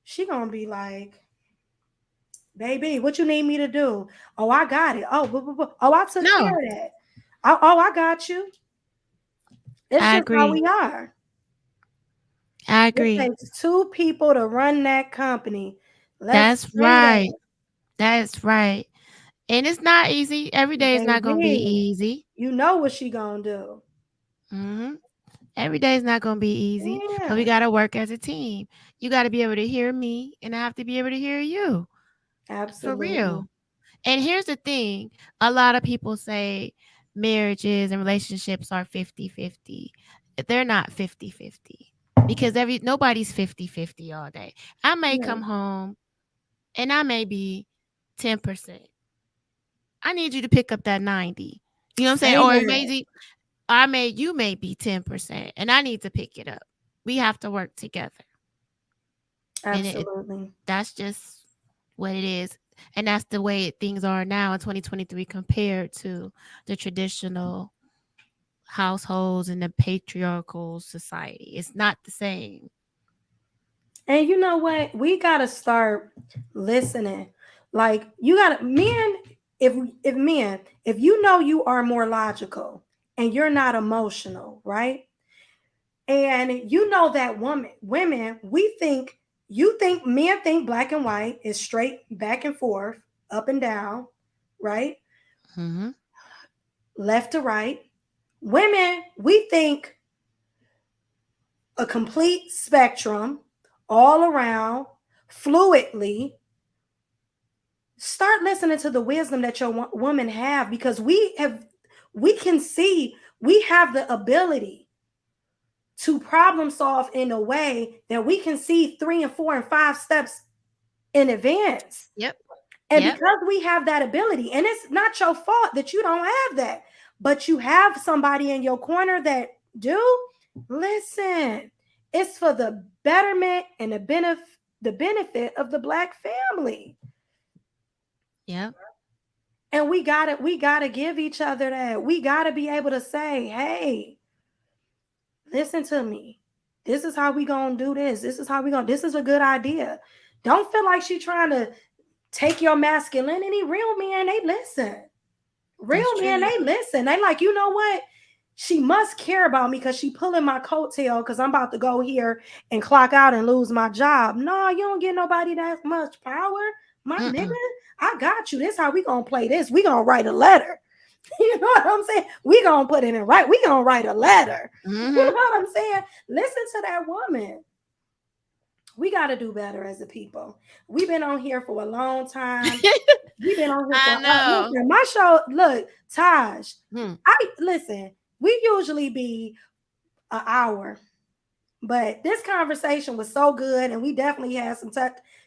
she gonna be like, baby, what you need me to do? Oh, I got it. Oh, I took No, care of that. Oh, I got you. It's I just how agree. we are. I It agree. takes two people to run that company. Let's That's say right. that, That's right. And it's not easy. Every day is not gonna be baby. easy. You know what she gonna do? Mm-hmm. Every day is not gonna be easy, but we Yeah, gotta work as a team. You gotta be able to hear me, and I have to be able to hear you. For absolutely. real. And here's the thing, a lot of people say marriages and relationships are 50-50. They're not 50-50 because nobody's 50-50 all day. I may Yeah. come home and I may be 10%. I need you to pick up that 90. You know what I'm saying? Say Or that. maybe you may be 10% and I need to pick it up. We have to work together. And Absolutely. that's just what it is. And that's the way things are now in 2023 compared to the traditional households and the patriarchal society. It's not the same. And you know what? We gotta start listening. Like you gotta men, if men, if you know you are more logical and you're not emotional, right? And you know that women, we think you think men think black and white is straight back and forth, up and down, right? Mm-hmm. Left to right. Women, we think a complete spectrum all around fluidly. Start listening to the wisdom that your woman have, because we can see we have the ability to problem solve in a way that we can see 3 and 4 and 5 steps in advance. Yep. And because we have that ability, and it's not your fault that you don't have that, but you have somebody in your corner that do, listen, it's for the betterment and the benefit of the Black family. Yep. And we gotta give each other that. We gotta be able to say, hey, listen to me. This is how we gonna do this. This is a good idea. Don't feel like she's trying to take your masculinity. Real men, they listen. Real men, they listen. They like, you know what? She must care about me because she pulling my coattail because I'm about to go here and clock out and lose my job. No, you don't get nobody that much power. My nigga, I got you. This how we gonna play this. We gonna write a letter. You know what I'm saying? We gonna put it in right. We gonna write a letter. You know what I'm saying? Listen to that woman. We got to do better as a people. We've been on here for a long time. We've been on here for listen, my show. Look, Tash, listen. We usually be an hour, but this conversation was so good, and we definitely had some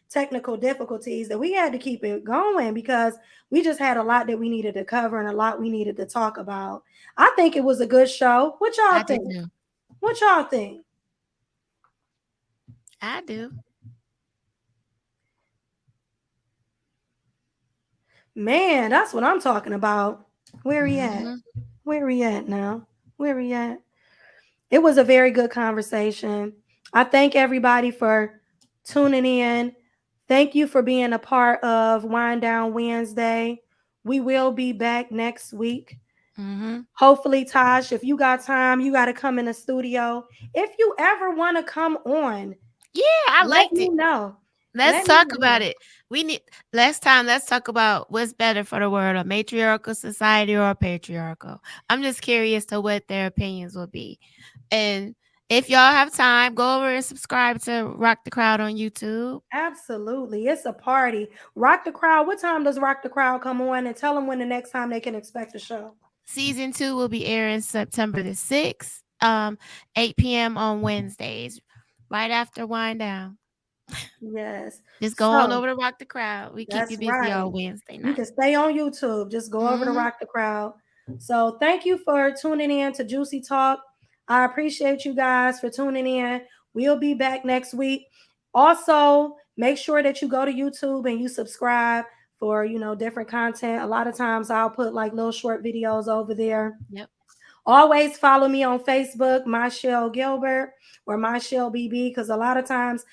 technical difficulties that we had to keep it going because we just had a lot that we needed to cover and a lot we needed to talk about. I think it was a good show. What y'all think? What y'all think? I do. Man, that's what I'm talking about. Where he at? Where he at now? Where he at? It was a very good conversation. I thank everybody for tuning in. Thank you for being a part of Wind Down Wednesday. We will be back next week. Hopefully, Tash, if you got time, you got to come in the studio. If you ever want to come on, I liked it. Let me know. Let's talk about it. Let's talk about what's better for the world, a matriarchal society or a patriarchal. I'm just curious to what their opinions will be. And if y'all have time, go over and subscribe to Rock the Crowd on YouTube. Absolutely. It's a party. Rock the Crowd. What time does Rock the Crowd come on? And tell them when the next time they can expect the show. Season 2 will be airing September the 6th, 8 p.m. on Wednesdays, right after Wind Down. Yes. Just go on over to Rock the Crowd. We keep you busy all Wednesday night. You can stay on YouTube. Just go over to Rock the Crowd. So thank you for tuning in to JuC Talk. I appreciate you guys for tuning in. We'll be back next week. Also, make sure that you go to YouTube and you subscribe for, different content. A lot of times I'll put like little short videos over there. Yep. Always follow me on Facebook, Michelle Gilbert or Michelle BB, because a lot of times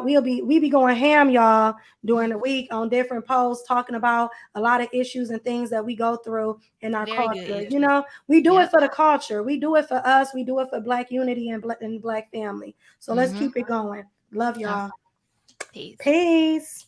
we be going ham, y'all, during the week on different posts talking about a lot of issues and things that we go through in our culture. We do it for the culture. We do it for us. We do it for Black unity and Black family. So let's keep it going. Love y'all. Peace. Peace.